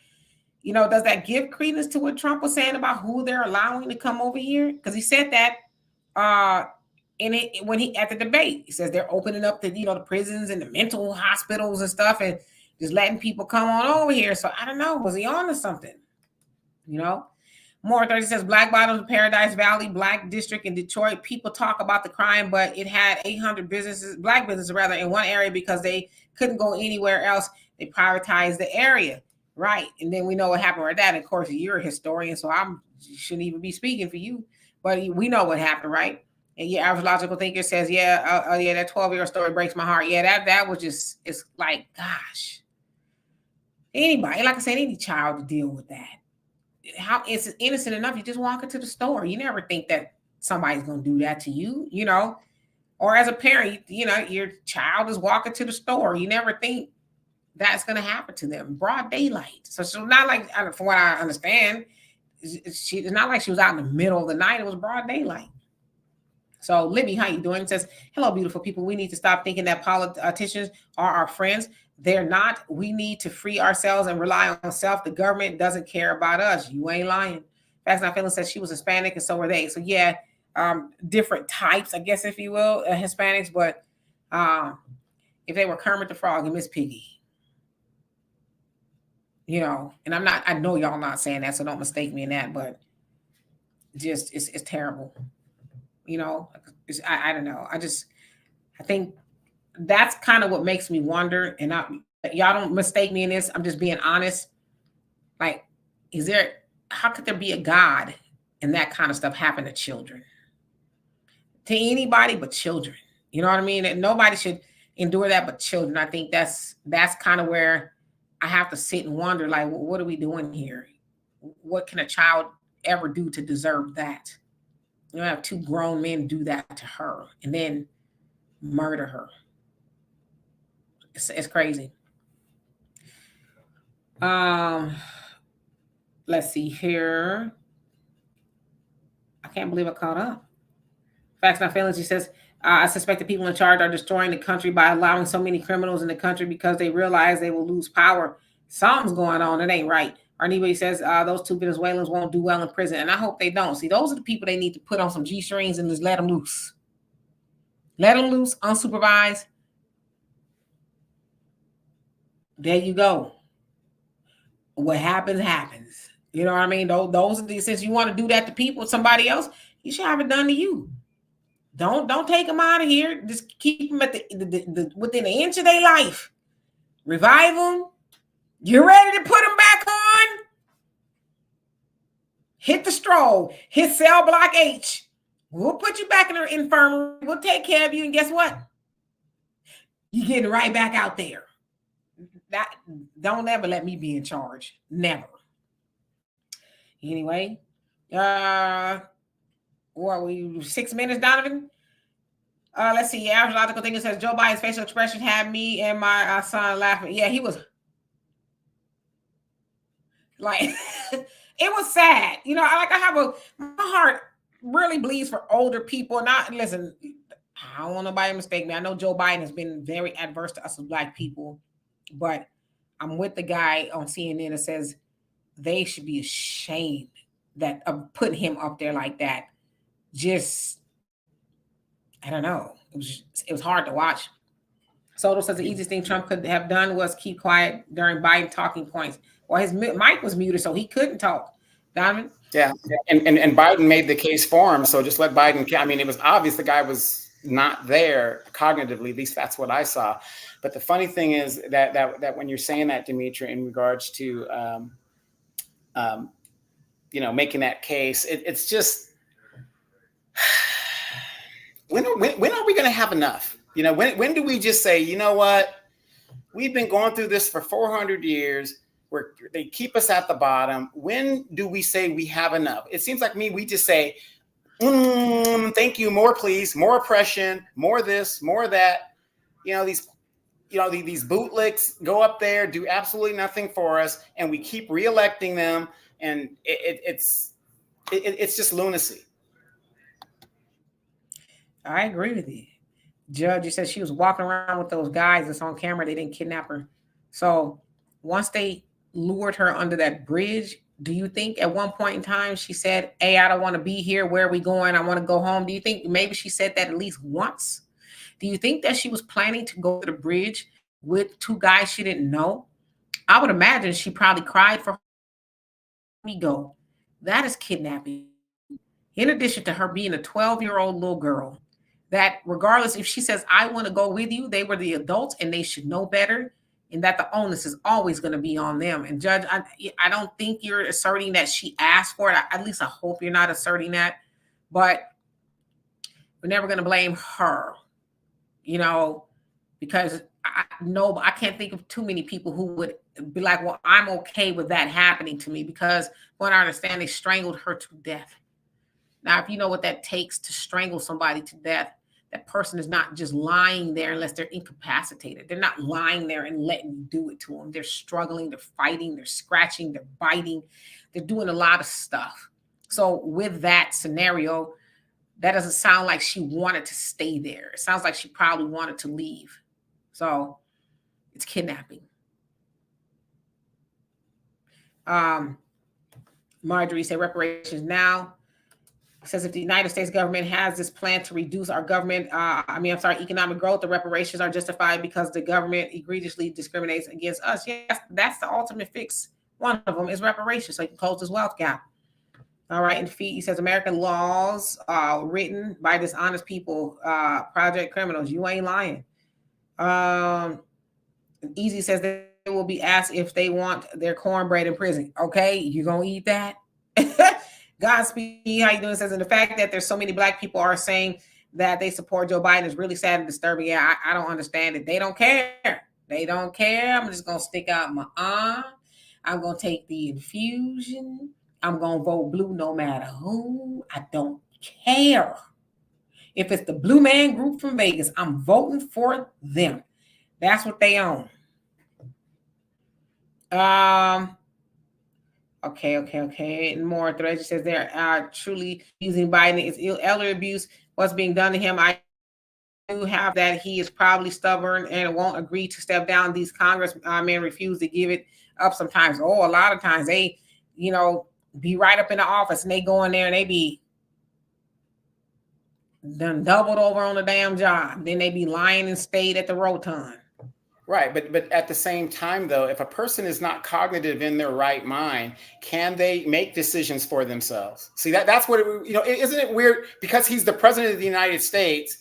does that give credence to what Trump was saying about who they're allowing to come over here? Because he said that when he at the debate, he says they're opening up the prisons and the mental hospitals and stuff, and just letting people come on over here. So I don't know, was he on to something? More 30 says Black Bottoms, Paradise Valley, Black District in Detroit. People talk about the crime, but it had 800 Black businesses in one area because they couldn't go anywhere else. They privatized the area. Right. And then we know what happened with that. Of course, you're a historian, so I shouldn't even be speaking for you. But we know what happened, right? And your average logical thinker says, that 12-year story breaks my heart. Yeah, that was just, it's like, gosh. Anybody, like I said, any child to deal with that. How it's innocent enough, you just walk into the store. You never think that somebody's going to do that to you, Or as a parent, your child is walking to the store. You never think that's going to happen to them. Broad daylight. So it's not like, from what I understand, it's not like she was out in the middle of the night. It was broad daylight. So Libby, how you doing? It says, hello, beautiful people. We need to stop thinking that politicians are our friends. They're not. We need to free ourselves and rely on self. The government doesn't care about us. You ain't lying. Facts Not Feeling says she was Hispanic and so were they. So yeah, different types, I guess, if you will, Hispanics. But if they were Kermit the Frog and Miss Piggy, and I know y'all not saying that, so don't mistake me in that, but just, it's terrible. I don't know. I think that's kind of what makes me wonder, and y'all don't mistake me in this. I'm just being honest. Like, how could there be a God and that kind of stuff happen to children? To anybody but children. You know what I mean? And nobody should endure that but children. I think that's kind of where I have to sit and wonder, like, what are we doing here? What can a child ever do to deserve that? You have two grown men do that to her and then murder her. It's crazy. Let's see here. I can't believe I caught up. Facts Not Feelings, he says, I suspect the people in charge are destroying the country by allowing so many criminals in the country because they realize they will lose power. Something's going on. It ain't right. Arnibody says those two Venezuelans won't do well in prison, and I hope they don't. See, those are the people they need to put on some G-strings and just let them loose. Let them loose, unsupervised. There you go. What happens, happens. You know what I mean? Those are the, since you want to do that to people, somebody else, you should have it done to you. Don't take them out of here. Just keep them at the within an inch of their life. Revive them. You ready to put them back on? Hit the stroll. Hit cell block H. We'll put you back in the infirmary. We'll take care of you. And guess what? You're getting right back out there. That don't ever let me be in charge. Never. Anyway, what we 6 minutes, Donovan? Let's see. Average logical thinker says Joe Biden's facial expression had me and my son laughing. Yeah, he was like, it was sad. I have my heart really believes for older people. Not listen, I don't want nobody to mistake me. I know Joe Biden has been very adverse to us as Black people, but I'm with the guy on CNN that says they should be ashamed that of putting him up there like that. Just I don't know. It was hard to watch. Soto says the easiest thing Trump could have done was keep quiet during Biden talking points. Well, his mic was muted, so he couldn't talk. Donovan? Yeah, and Biden made the case for him, so just let Biden. I mean, it was obvious the guy was not there cognitively. At least that's what I saw. But the funny thing is that when you're saying that, Demetri, in regards to making that case, it's just when are we going to have enough? When do we just say, you know what, we've been going through this for 400 years. They keep us at the bottom. When do we say we have enough? It seems like we just say, thank you, more please, more oppression, more this, more that. These bootlicks go up there, do absolutely nothing for us, and we keep reelecting them, and it's just lunacy. I agree with you. Judge, you said she was walking around with those guys that's on camera. They didn't kidnap her. So once they lured her under that bridge, do you think at one point in time she said, hey, I don't want to be here. Where are we going? I want to go home. Do you think maybe she said that at least once? Do you think that she was planning to go to the bridge with two guys she didn't know? I would imagine she probably cried for me go. That is kidnapping. In addition to her being a 12-year-old little girl, that regardless if she says, I want to go with you, they were the adults and they should know better, and that the onus is always going to be on them. And Judge, I don't think you're asserting that she asked for it. At least I hope you're not asserting that. But we're never going to blame her, because I can't think of too many people who would be like, well, I'm okay with that happening to me, because what I understand, they strangled her to death. Now, if you know what that takes to strangle somebody to death, that person is not just lying there unless they're incapacitated. They're not lying there and letting you do it to them. They're struggling, they're fighting, they're scratching, they're biting. They're doing a lot of stuff. So with that scenario, that doesn't sound like she wanted to stay there. It sounds like she probably wanted to leave. So it's kidnapping. Marjorie said reparations now. Says if the United States government has this plan to reduce our economic growth, the reparations are justified because the government egregiously discriminates against us. Yes, that's the ultimate fix. One of them is reparations, so you can close this wealth gap. All right, and he says American laws written by dishonest people, project criminals. You ain't lying. Easy says they will be asked if they want their cornbread in prison. Okay, you gonna eat that? Godspeed, how you doing? Says, and the fact that there's so many Black people are saying that they support Joe Biden is really sad and disturbing. Yeah, I don't understand it. They don't care. They don't care. I'm just gonna stick out my arm. I'm gonna take the infusion. I'm gonna vote blue no matter who. I don't care. If it's the Blue Man Group from Vegas, I'm voting for them. That's what they own. Okay. And more threads. It says they're truly using Biden. It's elder abuse. What's being done to him? I do have that he is probably stubborn and won't agree to step down. These congressmen refuse to give it up sometimes. Oh, a lot of times they, be right up in the office and they go in there and they be done doubled over on the damn job. Then they be lying in state at the rotund. Right, but at the same time, though, if a person is not cognitive in their right mind, can they make decisions for themselves? See, that's what isn't it weird? Because he's the president of the United States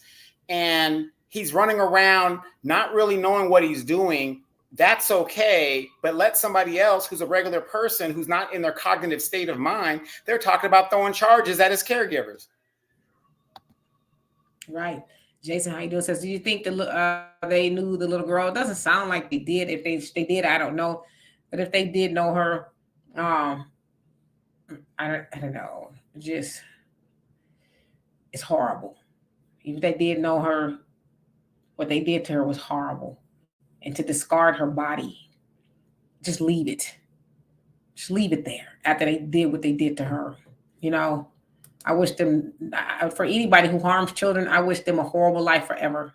and he's running around not really knowing what he's doing. That's okay, but let somebody else who's a regular person who's not in their cognitive state of mind, they're talking about throwing charges at his caregivers. Right. Jason, how you doing? Says, do you think they knew the little girl? It doesn't sound like they did. If they did, I don't know. But if they did know her, I don't know. Just, it's horrible. If they did know her, what they did to her was horrible. And to discard her body, just leave it. Just leave it there after they did what they did to her. I wish them, for anybody who harms children, I wish them a horrible life forever.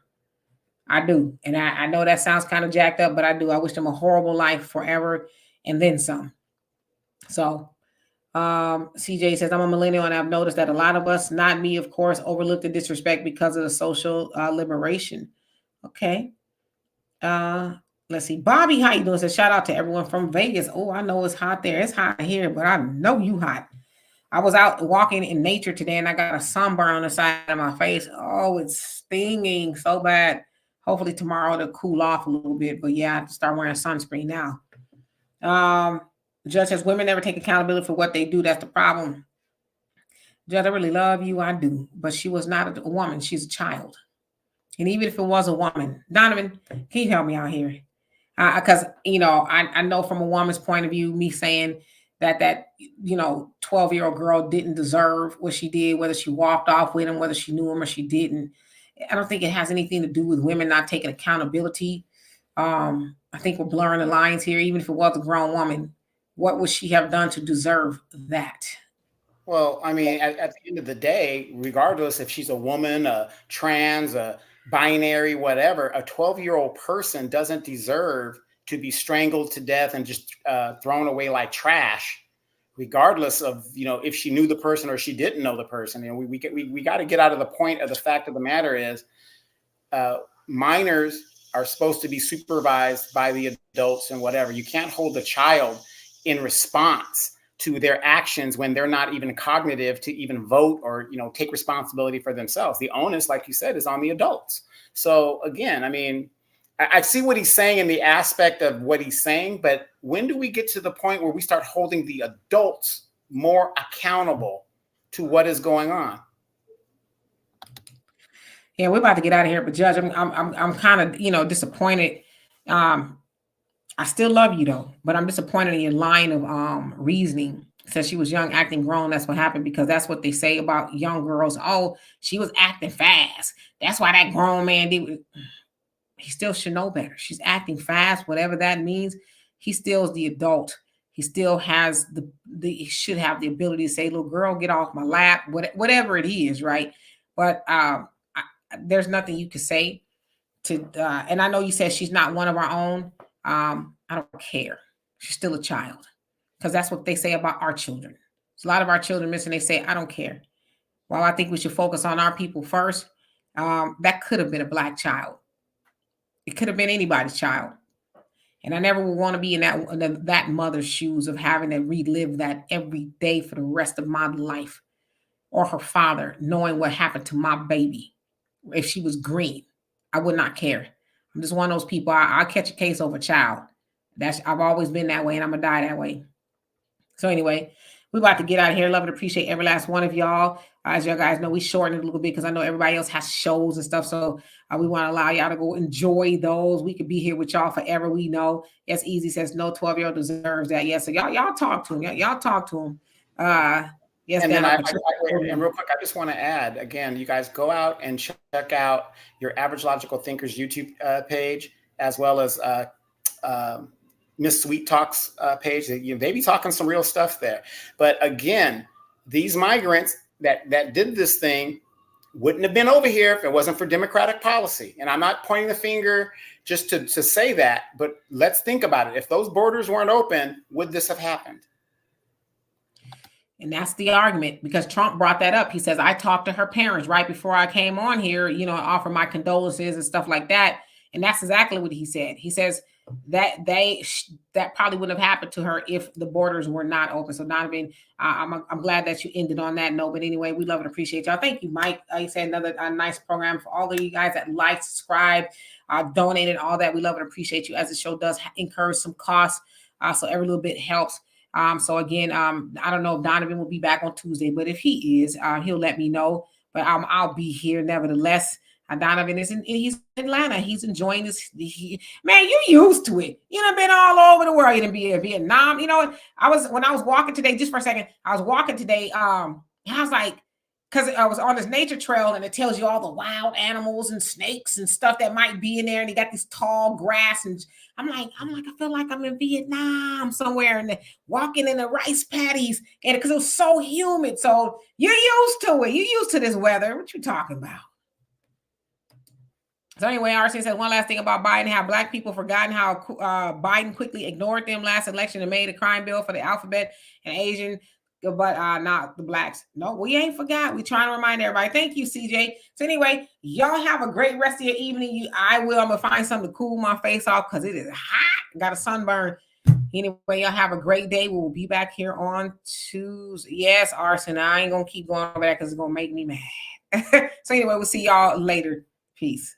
I do. And I know that sounds kind of jacked up, but I do. I wish them a horrible life forever and then some. So CJ says, I'm a millennial and I've noticed that a lot of us, not me, of course, overlook the disrespect because of the social liberation. Okay. Let's see. Bobby, how you doing? Says, shout out to everyone from Vegas. Oh, I know it's hot there. It's hot here, but I know you hot. I was out walking in nature today and I got a sunburn on the side of my face. Oh, it's stinging so bad. Hopefully tomorrow it'll cool off a little bit. But yeah, I have to start wearing sunscreen now. Judge says women never take accountability for what they do. That's the problem. Judge, I really love you. I do. But she was not a woman. She's a child. And even if it was a woman, Donovan, can you help me out here? Because, I know from a woman's point of view, me saying that 12-year-old girl didn't deserve what she did, whether she walked off with him, whether she knew him or she didn't. I don't think it has anything to do with women not taking accountability. I think we're blurring the lines here. Even if it was a grown woman, what would she have done to deserve that? Well, I mean, at the end of the day, regardless if she's a woman, a trans, a binary, whatever, a 12-year-old person doesn't deserve to be strangled to death and just thrown away like trash, regardless of, if she knew the person or she didn't know the person. We got to get out of the point of the fact of the matter is minors are supposed to be supervised by the adults and whatever. You can't hold a child in response to their actions when they're not even cognitive to even vote or, take responsibility for themselves. The onus, like you said, is on the adults. So again, I mean, I see what he's saying in the aspect of what he's saying, but when do we get to the point where we start holding the adults more accountable to what is going on? Yeah, we're about to get out of here, but Judge, I'm kind of, disappointed. I still love you though, but I'm disappointed in your line of reasoning. Says she was young, acting grown. That's what happened, because that's what they say about young girls. Oh, she was acting fast. That's why that grown man did. He still should know better. She's acting fast, whatever that means. He still is the adult. He still has he should have the ability to say, little girl, get off my lap, whatever it is, right? But there's nothing you can say to, and I know you said she's not one of our own. I don't care. She's still a child, because that's what they say about our children. There's a lot of our children missing. They say, I don't care. Well, I think we should focus on our people first. That could have been a Black child. It could have been anybody's child. And I never would want to be in that mother's shoes of having to relive that every day for the rest of my life, or her father knowing what happened to my baby. If she was green, I would not care. I'm just one of those people. I'll catch a case over a child. I've always been that way, and I'm gonna die that way. So anyway, we're about to get out of here. Love and appreciate every last one of y'all. As y'all guys know, we shortened it a little bit because I know everybody else has shows and stuff. So we want to allow y'all to go enjoy those. We could be here with y'all forever. We know. Yes, Easy says no 12-year-old deserves that. Yes, so y'all talk to him. Y'all talk to him. Yes, and then and real quick, I just want to add again, you guys go out and check out your Average Logical Thinkers YouTube page, as well as Miss Sweet Talk's page. They be talking some real stuff there. But again, these migrants that did this thing wouldn't have been over here if it wasn't for Democratic policy. And I'm not pointing the finger just to say that, but let's think about it. If those borders weren't open, would this have happened? And that's the argument, because Trump brought that up. He says, I talked to her parents right before I came on here, offer my condolences and stuff like that. And that's exactly what he said. He says that that probably wouldn't have happened to her if the borders were not open. So Donovan, I'm glad that you ended on that note. But anyway, we love and appreciate y'all. Thank you, Mike. You said another nice program for all of you guys that like, subscribe, donated, all that. We love and appreciate you, as the show does incur some costs. So every little bit helps. So again, I don't know if Donovan will be back on Tuesday, but if he is, he'll let me know. But I'll be here nevertheless. Donovan he's in Atlanta. He's enjoying this. Man, you used to it. Been all over the world. You done be in Vietnam. When I was walking today, just for a second, I was walking today. I was like, because I was on this nature trail and it tells you all the wild animals and snakes and stuff that might be in there. And you got this tall grass. And I'm like, I feel like I'm in Vietnam somewhere and walking in the rice paddies. And because it was so humid. So you're used to it. You're used to this weather. What you talking about? So anyway, RC says one last thing about Biden, how black people forgotten how Biden quickly ignored them last election and made a crime bill for the alphabet and Asian, but not the blacks. No, we ain't forgot. We trying to remind everybody. Thank you, CJ. So anyway, y'all have a great rest of your evening. I'm gonna find something to cool my face off because it is hot. Got a sunburn. Anyway, y'all have a great day. We'll be back here on Tuesday. Yes, Arson. I ain't gonna keep going over that because it's gonna make me mad. So anyway, we'll see y'all later. Peace.